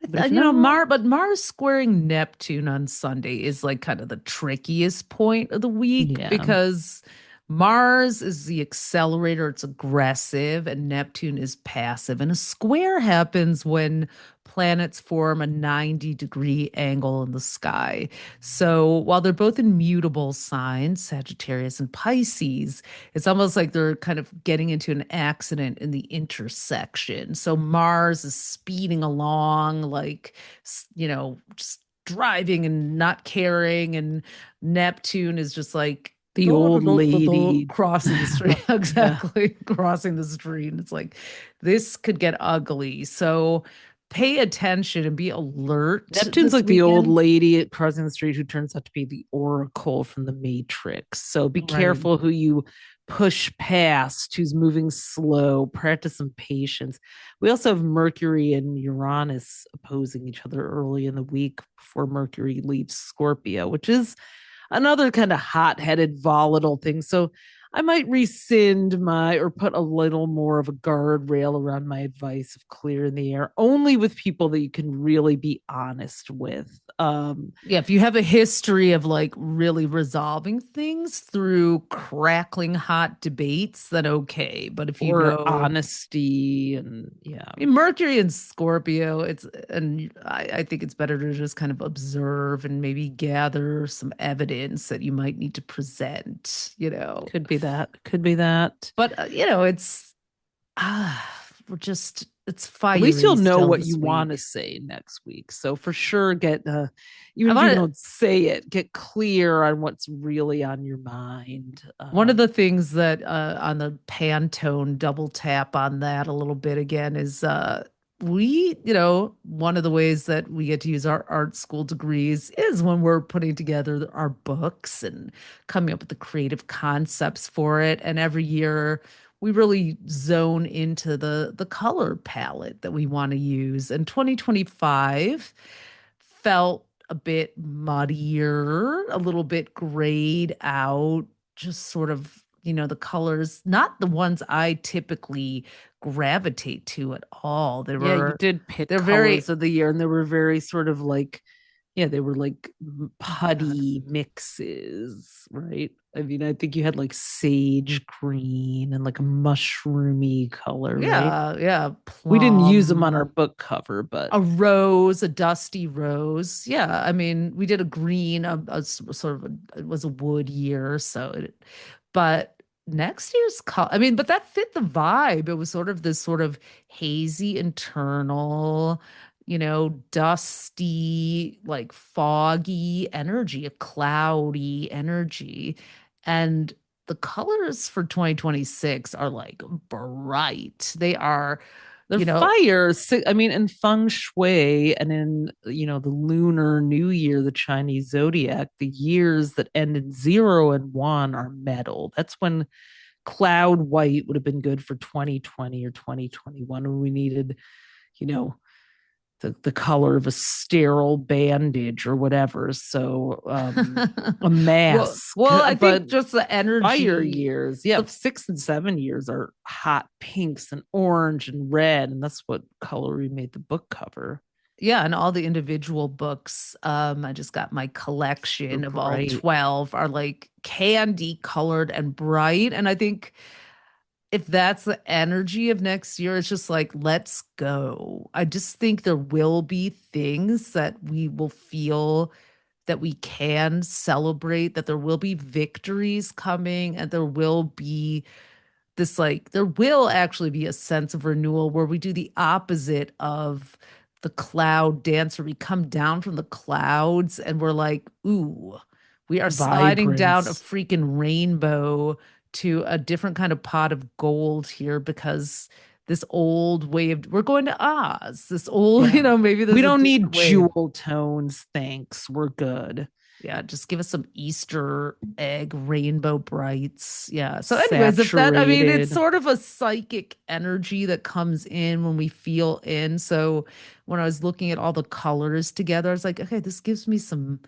But if not, But Mars squaring Neptune on Sunday is like kind of the trickiest point of the week yeah, because Mars is the accelerator, it's aggressive, and Neptune is passive. And a square happens when planets form a 90-degree angle in the sky. So while they're both in mutable signs, Sagittarius and Pisces, it's almost like they're kind of getting into an accident in the intersection. So Mars is speeding along, like, just driving and not caring. And Neptune is just like, the old lady. crossing the street. Yeah. Exactly. Crossing the street. And it's like, this could get ugly. So pay attention and be alert Neptune's this like the old weekend. lady crossing the street who turns out to be the Oracle from the Matrix. So be Right. careful who you push past, who's moving slow, practice some patience. We also have Mercury and Uranus opposing each other early in the week before Mercury leaves Scorpio, which is another kind of hot-headed, volatile thing. So I might rescind my or put a little more of a guardrail around my advice of clear in the air, only with people that you can really be honest with. Yeah, if you have a history of like really resolving things through crackling hot debates, then okay. But if you or know, honesty and yeah. I mean, Mercury and Scorpio, I think it's better to just kind of observe and maybe gather some evidence that you might need to present. Could be that. Could be that. But we're just it's At least you'll fiery know still what you this want to week. say next week. So for sure, get even I if you want don't say it, get clear on what's really on your mind. One of the things that on the Pantone double tap on that a little bit again is one of the ways that we get to use our art school degrees is when we're putting together our books and coming up with the creative concepts for it. And every year we really zone into the color palette that we want to use. And 2025 felt a bit muddier, a little bit grayed out, just sort of, the colors, not the ones I typically gravitate to at all. Yeah, you did pick They're colors very, of the year, and they were very sort of like, yeah, they were like yeah. putty mixes, right? I mean, I think you had like sage green and like a mushroomy color, right? Yeah, yeah, We didn't use them on our plum, book cover, but a rose, a dusty rose. Yeah, I mean, we did a green, sort of, it was a wood year, but next year's color, I mean, but that fit the vibe. It was sort of this sort of hazy internal, dusty, like foggy energy, a cloudy energy. And the colors for 2026 are like bright. They are, the you know, fire, I mean, in feng shui and in, the lunar new year, the Chinese zodiac, the years that end in 0 and 1 are metal. That's when cloud white would have been good for 2020 or 2021 when we needed, you know, the color of a sterile bandage or whatever. So a well, mask, well, I but think just the fire energy, years, yeah, the 6 and 7 years are hot pinks and orange and red, and that's what color we made the book cover. yeah, and all the individual books, I just got my They're collection of all bright. 12 are like candy colored and bright. And I think if that's the energy of next year, it's just like, let's go. I just think there will be things that we will feel that we can celebrate, that there will be victories coming, and there will be this like there will actually be a sense of renewal where we do the opposite of the cloud dance, where we come down from the clouds and we're like, ooh, we are sliding down a Vibrance. freaking rainbow to a different kind of pot of gold here because this old way of, we're going to Oz, this old, Yeah. maybe there's We a don't need different way. jewel tones. Thanks. We're good. Yeah, just give us some Easter egg rainbow brights. Yeah. So, anyways, if that, I mean, it's Saturated. sort of a psychic energy that comes in when we feel in. So, when I was looking at all the colors together, I was like, okay, this gives me some.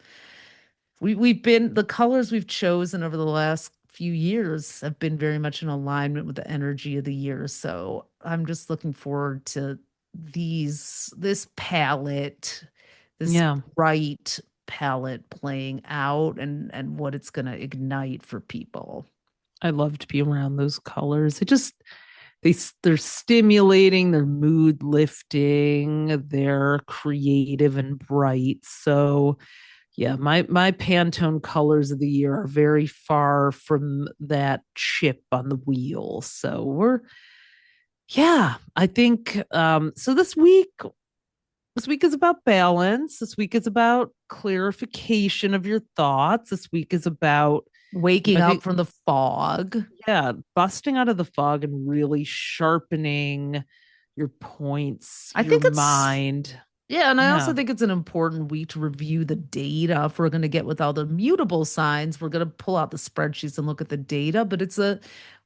We've been, the colors we've chosen over the last few years have been very much in alignment with the energy of the year. So, I'm just looking forward to this palette, this Yeah. bright palette playing out, and what it's going to ignite for people. I love to be around those colors. It just they're stimulating, they're mood lifting, they're creative and bright. So yeah, my Pantone colors of the year are very far from that chip on the wheel. So we're yeah, I think so this week is about balance. This week is about clarification of your thoughts. This week is about, Waking I up think, from the fog. yeah, busting out of the fog and really sharpening your points, I your think it's mind. Yeah, and I also Yeah. think it's an important week to review the data. If we're going to get with all the mutable signs, we're going to pull out the spreadsheets and look at the data. But it's a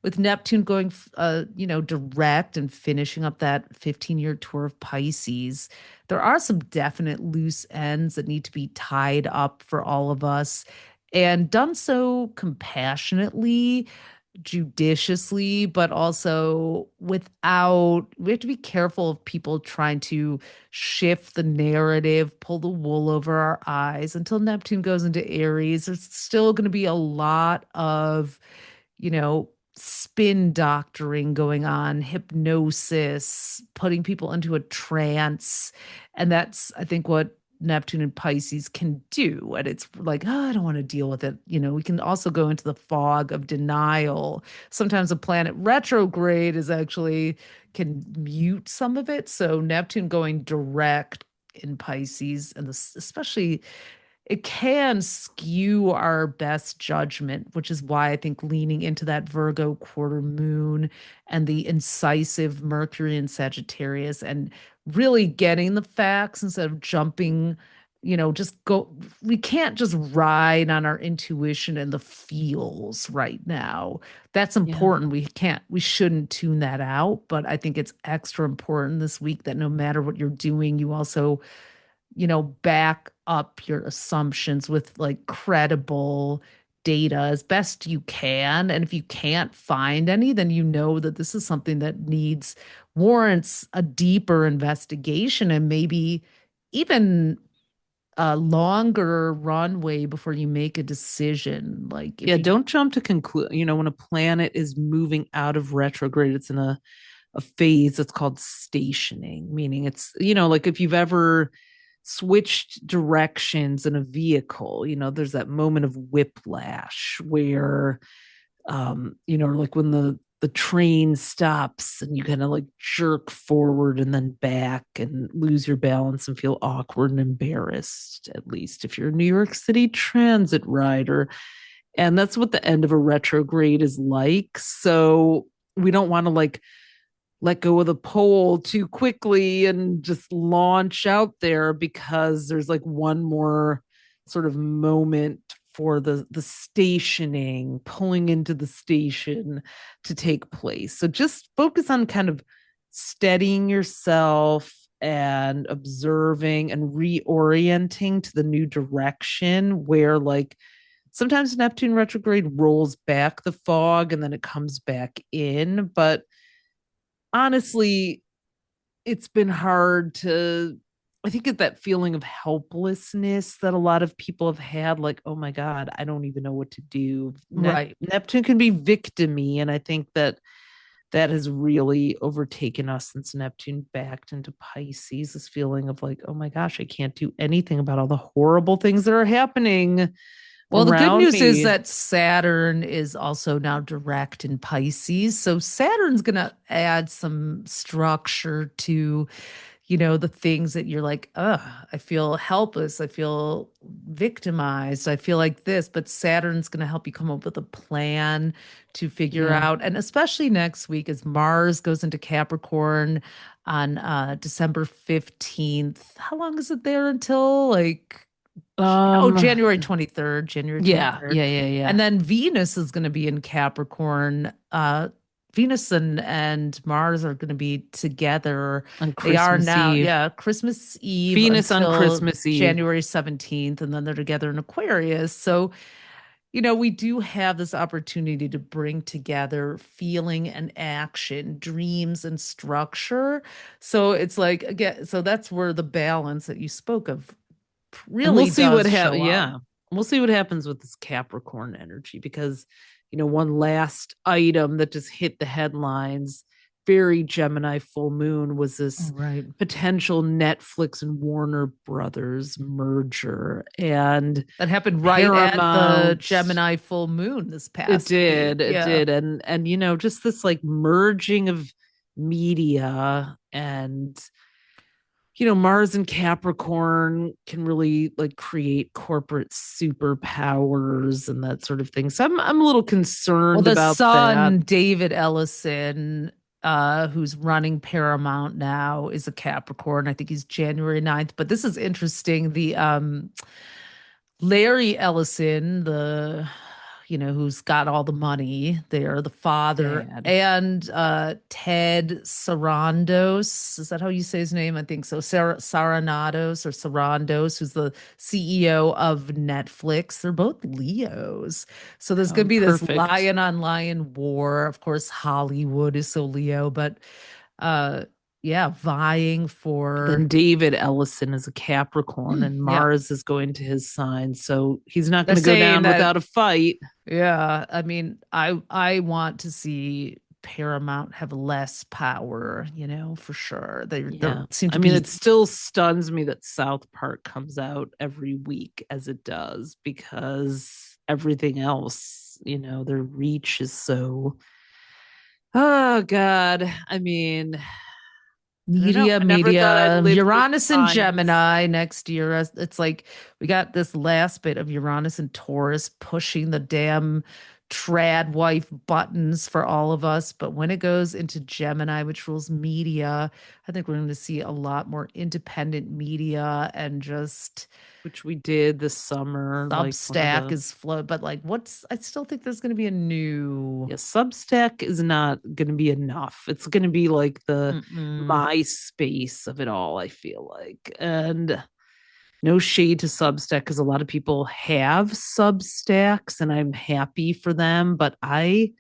with Neptune going, direct and finishing up that 15-year tour of Pisces. There are some definite loose ends that need to be tied up for all of us, and done so compassionately, judiciously, but also without, we have to be careful of people trying to shift the narrative, pull the wool over our eyes. Until Neptune goes into Aries, there's still going to be a lot of, you know, spin doctoring going on, hypnosis, putting people into a trance. And that's, I think, what Neptune and Pisces can do. And it's like, oh, I don't want to deal with it. We can also go into the fog of denial. Sometimes a planet retrograde is actually can mute some of it. So Neptune going direct in Pisces, and this, especially, it can skew our best judgment, which is why I think leaning into that Virgo quarter moon and the incisive Mercury in Sagittarius and really getting the facts instead of jumping, just go. We can't just ride on our intuition and the feels right now. That's Yeah. important. We shouldn't tune that out. But I think it's extra important this week that no matter what you're doing, you also back up your assumptions with like credible data as best you can. And if you can't find any, then that this is something that warrants a deeper investigation and maybe even a longer runway before you make a decision. Like if Yeah, you don't jump to conclude. When a planet is moving out of retrograde, it's in a phase that's called stationing, meaning it's, like if you've ever switched directions in a vehicle, there's that moment of whiplash where, like when the train stops and you kind of like jerk forward and then back and lose your balance and feel awkward and embarrassed, at least if you're a New York City transit rider. And that's what the end of a retrograde is like. So we don't want to like let go of the pole too quickly and just launch out there, because there's like one more sort of moment for the stationing, pulling into the station to take place. So just focus on kind of steadying yourself and observing and reorienting to the new direction, where like sometimes Neptune retrograde rolls back the fog and then it comes back in. But honestly, it's been hard to, I think, get that feeling of helplessness that a lot of people have had, like, oh my God, I don't even know what to do. right. Neptune can be victimy. And I think that has really overtaken us since Neptune backed into Pisces, this feeling of like, oh my gosh, I can't do anything about all the horrible things that are happening Well, the good around news is me. that Saturn is also now direct in Pisces. So Saturn's going to add some structure to the things that you're like, I feel helpless. I feel victimized. I feel like this, but Saturn's going to help you come up with a plan to figure Yeah. out. And especially next week as Mars goes into Capricorn on December 15th. How long is it there until Um, January 23rd, January yeah, 23rd. yeah, yeah, yeah. And then Venus is going to be in Capricorn. Venus and Mars are going to be together. On They are Christmas now, Eve. yeah, Christmas Eve Venus on until Christmas Eve. January 17th, and then they're together in Aquarius. So, we do have this opportunity to bring together feeling and action, dreams and structure. So it's like, again, so that's where the balance that you spoke of And we'll really see what does happens. show up. Yeah. We'll see what happens with this Capricorn energy because, one last item that just hit the headlines, very Gemini full moon, was this Right. potential Netflix and Warner Brothers merger. And That happened right at the Paramount. Gemini full moon this It past did. week. It Yeah. did. And just this like merging of media and Mars and Capricorn can really like create corporate superpowers and that sort of thing. So I'm a little concerned Well, the about son, that. David Ellison, who's running Paramount now, is a Capricorn. I think he's January 9th. But this is interesting. The Larry Ellison, who's got all the money there, the father, Dad. and Ted Sarandos. Is that how you say his name? I think so. Saranados or Sarandos, who's the CEO of Netflix. They're both Leos. So there's going to be this Perfect. lion on lion war. Of course, Hollywood is so Leo, but yeah, vying for. Then David Ellison is a Capricorn and Yeah. Mars is going to his sign. So he's not They're going to go down saying that- without a fight. Yeah, I mean, I want to see Paramount have less power, for sure. They Yeah. seem to I mean, be. it still stuns me that South Park comes out every week as it does because everything else, their reach is so. Oh God. I mean, Media, I never thought I'd live through Uranus and times. Gemini next year. It's like we got this last bit of Uranus and Taurus pushing the damn trad wife buttons for all of us. But when it goes into Gemini, which rules media, I think we're going to see a lot more independent media and just which we did this summer. Substack is flow, but I still think there's going to be a new. Yeah, Substack is not going to be enough. It's going to be like the MySpace of it all, I feel like. And no shade to Substack because a lot of people have Substacks and I'm happy for them, but I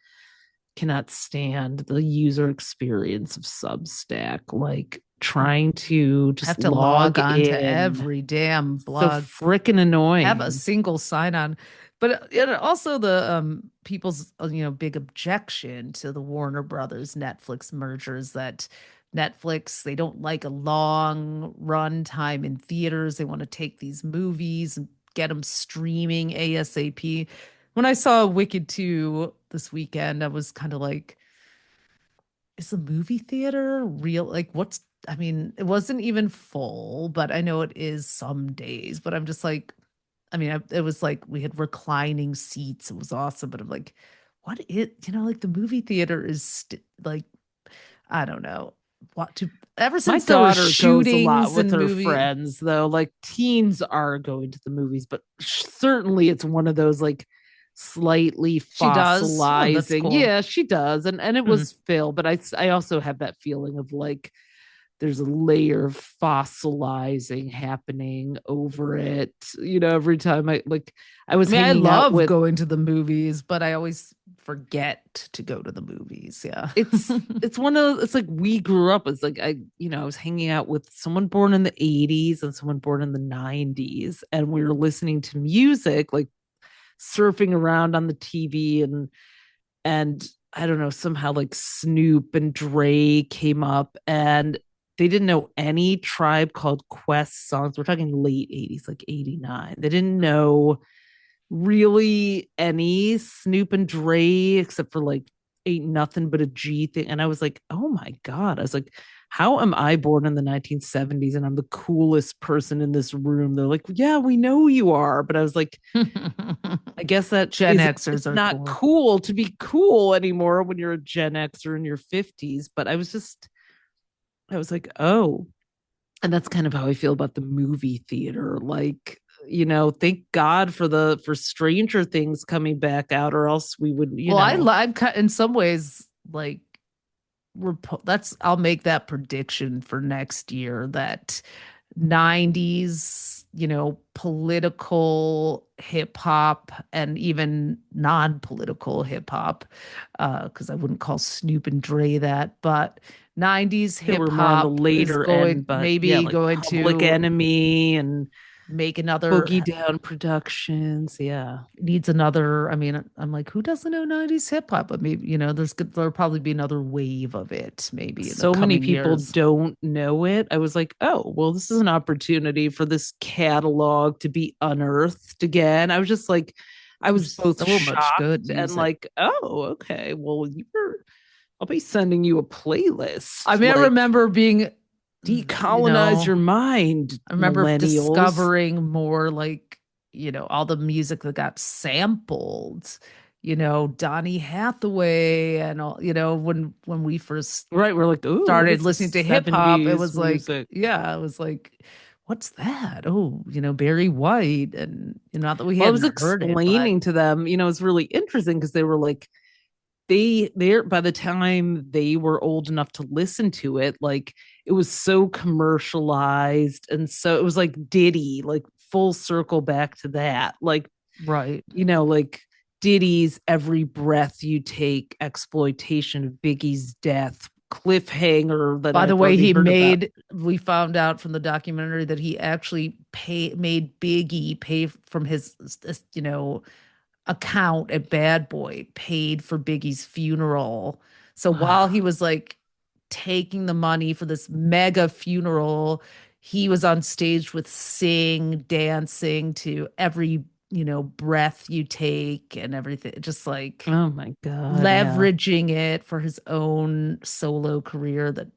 cannot stand the user experience of Substack. Like trying to just have to log on in. to every damn blog. So freaking annoying. Have a single sign on. But also the people's big objection to the Warner Brothers Netflix merger is that Netflix, they don't like a long run time in theaters. They want to take these movies and get them streaming ASAP. When I saw Wicked 2 this weekend, I was kind of like, is the movie theater real? Like, it wasn't even full, but I know it is some days. But I'm just like, it was like we had reclining seats. It was awesome. But I'm like, the movie theater is I don't know. Ever since my daughter those goes a lot shootings with and her friends, though. Like teens are going to the movies, but certainly it's one of those like slightly fossilizing. that's cool. Yeah, she does, and it was Phil, but I also have that feeling of like there's a layer of fossilizing happening over it. Every time I was I hanging love out with going to the movies, but I always forget to go to the movies. Yeah. it's one of it's like we grew up. It's like I was hanging out with someone born in the 80s and someone born in the 90s, and we were listening to music, like surfing around on the TV and I don't know, somehow like Snoop and Dre came up and they didn't know any Tribe Called Quest songs. We're talking late 80s, like 89. They didn't know really any Snoop and Dre except for like Ain't Nothing But a G thing. And I was like, oh my God. I was like, how am I born in the 1970s and I'm the coolest person in this room? They're like, yeah, we know you are. But I was like, I guess that Gen is, Xers it's are not cool. cool to be cool anymore when you're a Gen Xer in your 50s. But I was like, oh, and that's kind of how I feel about the movie theater. Like, thank God for for Stranger Things coming back out, or else we would, Well, I'm in some ways like that's I'll make that prediction for next year that 90s, political hip hop and even non-political hip hop, because I wouldn't call Snoop and Dre that, but 90s they hip were more on the hop is later end, but yeah, maybe like going Public to Enemy and make another Boogie Down Productions. Yeah. needs another. I mean, I'm like, who doesn't know 90s hip hop? But maybe, there'll probably be another wave of it maybe in the So many coming people years. don't know it. I was like, oh, well, this is an opportunity for this catalog to be unearthed again. I was just like, I was There's both so much good shocked and music. like, oh, okay, well, I'll be sending you a playlist. I mean, I Like, remember being, decolonize your mind, I remember millennials. discovering more like, all the music that got sampled, Donny Hathaway and all, when we first Right. We're like, ooh, what started is listening this to hip hop, it 70s was like, music? yeah, it was like, what's that? Oh, Barry White. And not that we Well, I was hadn't heard it, but explaining to them, it's really interesting because they were like, they're by the time they were old enough to listen to it, like it was so commercialized. And so it was like Diddy, like full circle back to that. Like, right. like Diddy's Every Breath You Take, exploitation of Biggie's death, cliffhanger that By the I've way, already heard about. we found out from the documentary that he actually made Biggie pay from his, account at Bad Boy, paid for Biggie's funeral. So while he was like taking the money for this mega funeral, he was on stage with Sing, dancing to every, breath you take and everything, just like Oh my God. Yeah. leveraging it for his own solo career that,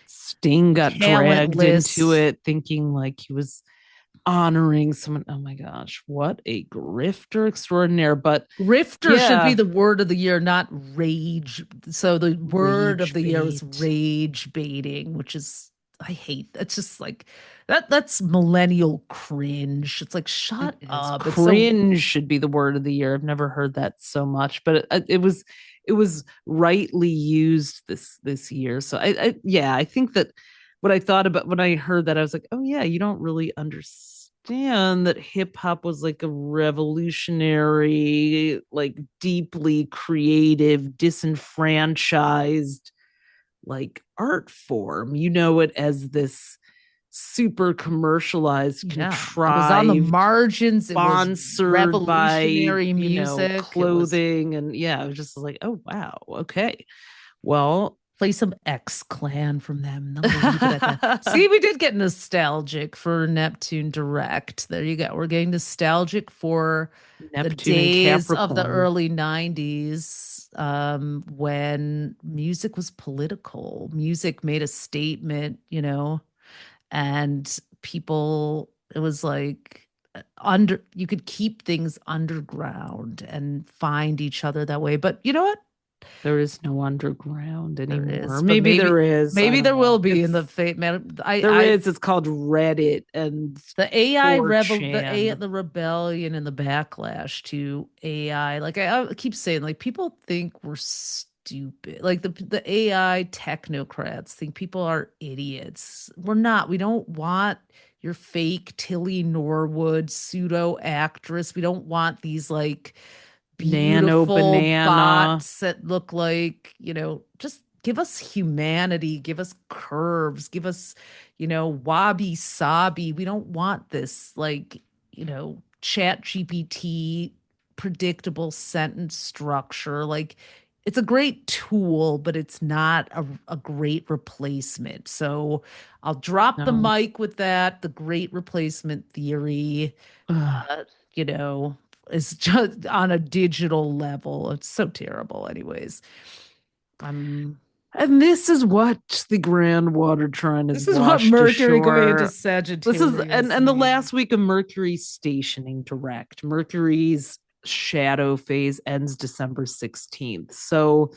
Sting got dragged into talentless. it thinking like he was honoring someone. Oh my gosh, what a grifter extraordinaire. But Grifter should be yeah, the word of the year, not rage. So the word of rage the year is bait. rage baiting, which is I hate. It's just like that's millennial cringe. It's like It shut is up. It's so cringe should be the word of the year. I've never heard that so much, but it was rightly used this year. So yeah, I think that what I thought about when I heard that, I was like, oh yeah, you don't really understand that hip hop was like a revolutionary, like deeply creative, disenfranchised like art form. You know it as this super commercialized, yeah. It was on the contrived, margins. It was sponsored by, revolutionary music. It was clothing. And yeah, I was just like, oh, wow. Okay. Well, play some X Clan from them. Then we'll leave it at that. See, we did get nostalgic for Neptune Direct. There you go. We're getting nostalgic for the Neptune and days of the Capricorn. early 90s, when music was political. Music made a statement, and people, it was like you could keep things underground and find each other that way. But you know what? There is no underground There anymore. is, but Maybe there is. I maybe don't there will know. be in the fate. Man, There is. It's called Reddit and the AI4chan. the rebellion and the backlash to AI. Like I keep saying, like people think we're stupid. Like the AI technocrats think people are idiots. We're not. We don't want your fake Tilly Norwood pseudo actress. We don't want these like Nano beautiful banana. bots that look like, just give us humanity, give us curves, give us, wabi sabi. We don't want this like, chat GPT predictable sentence structure. Like it's a great tool, but it's not a great replacement. So I'll drop the No. mic with that, the great replacement theory. Ugh. You know, is just on a digital level. It's so terrible, anyways. I'm And this is what the grand water trine is. This is what Mercury going into Sagittarius. This is and the last week of Mercury stationing direct. Mercury's shadow phase ends December 16th. So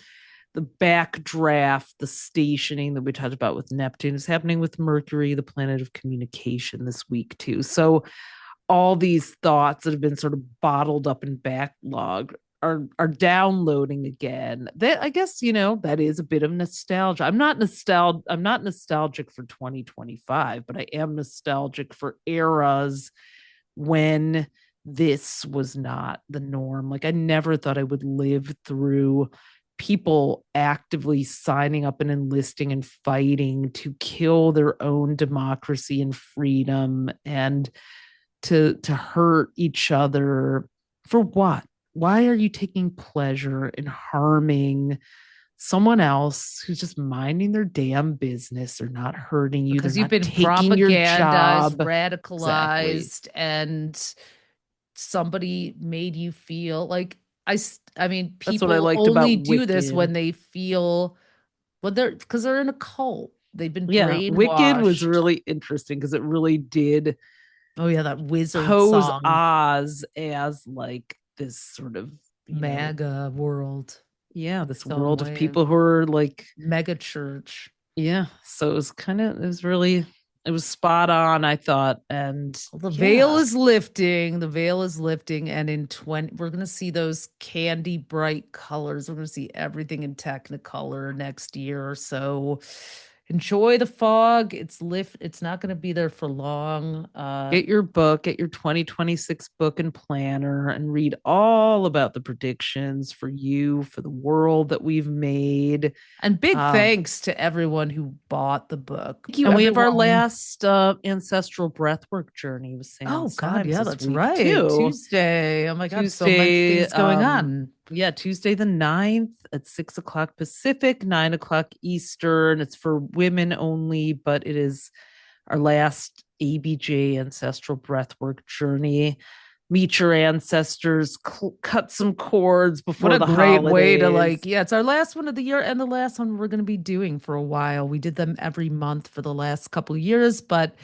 the backdraft, the stationing that we talked about with Neptune is happening with Mercury, the planet of communication, this week too. So all these thoughts that have been sort of bottled up and backlogged are downloading again. That, I guess, that is a bit of nostalgia. I'm not nostalgic for 2025, but I am nostalgic for eras when this was not the norm. Like, I never thought I would live through people actively signing up and enlisting and fighting to kill their own democracy and freedom, and to hurt each other. For what? Why are you taking pleasure in harming someone else who's just minding their damn business? They're not hurting you. Because They're you've been taking your propagandized, job. radicalized, and somebody made you feel like, I mean, people only do this when they feel, because they're in a cult. They've been brainwashed. Wicked was really interesting because it really did. Oh yeah, that wizard pose song. Oz as like this sort of MAGA world. Yeah, this world of people who are like mega church. Yeah, so it was spot on, I thought. And the veil is lifting. The veil is lifting, and in we're going to see those candy bright colors. We're going to see everything in Technicolor next year. So enjoy the fog. It's not going to be there for long. Get your book, get your 2026 book and planner, and read all about the predictions for you, for the world that we've made. And big thanks to everyone who bought the book. And we have our last ancestral breathwork journey with Sam. Oh God, yeah, that's right. Too. Tuesday. Oh my God, so many things going on. Yeah, Tuesday the 9th at 6:00 Pacific, 9:00 Eastern. It's for women only, but it is our last ABJ ancestral breathwork journey. Meet your ancestors, cut some cords before the holidays. What a great way to it's our last one of the year and the last one we're going to be doing for a while. We did them every month for the last couple of years, but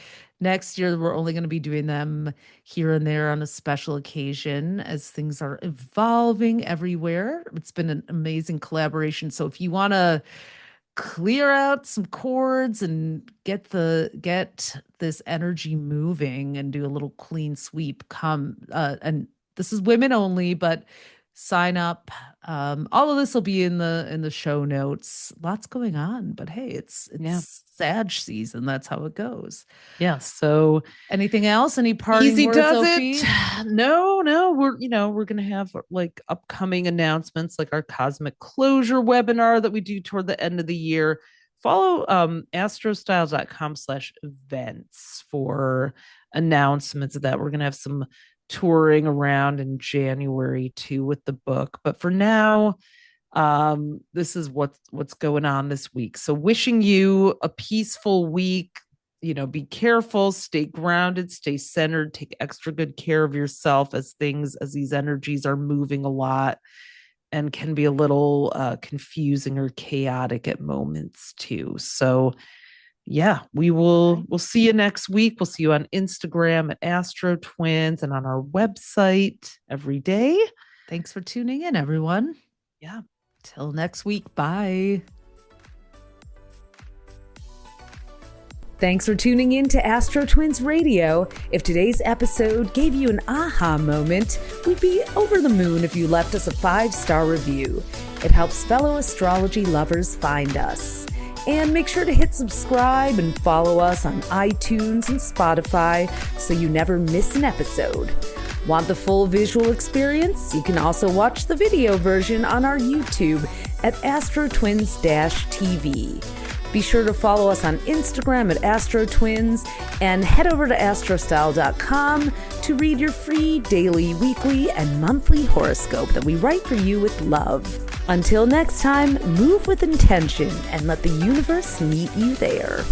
next year, we're only going to be doing them here and there on a special occasion as things are evolving everywhere. It's been an amazing collaboration. So if you want to clear out some cords and get this energy moving and do a little clean sweep, come and this is women only, but sign up. All of this will be in the show notes. Lots going on, but hey, it's Sag season. That's how it goes. Yeah. So anything else? Any parting easy words, does Opie? it? No. We're gonna have like upcoming announcements, like our cosmic closure webinar that we do toward the end of the year. Follow astrostyle.com/events for announcements of that. We're gonna have some touring around in January too with the book, but for now this is what's going on this week. So wishing you a peaceful week. Be careful, stay grounded, stay centered, take extra good care of yourself as these energies are moving a lot and can be a little confusing or chaotic at moments too. So yeah, we'll see you next week. We'll see you on Instagram at AstroTwins and on our website every day. Thanks for tuning in, everyone. Yeah. Till next week. Bye. Thanks for tuning in to AstroTwins Radio. If today's episode gave you an aha moment, we'd be over the moon if you left us a 5-star review. It helps fellow astrology lovers find us. And make sure to hit subscribe and follow us on iTunes and Spotify so you never miss an episode. Want the full visual experience? You can also watch the video version on our YouTube at AstroTwins-TV. Be sure to follow us on Instagram at AstroTwins and head over to astrostyle.com to read your free daily, weekly, and monthly horoscope that we write for you with love. Until next time, move with intention and let the universe meet you there.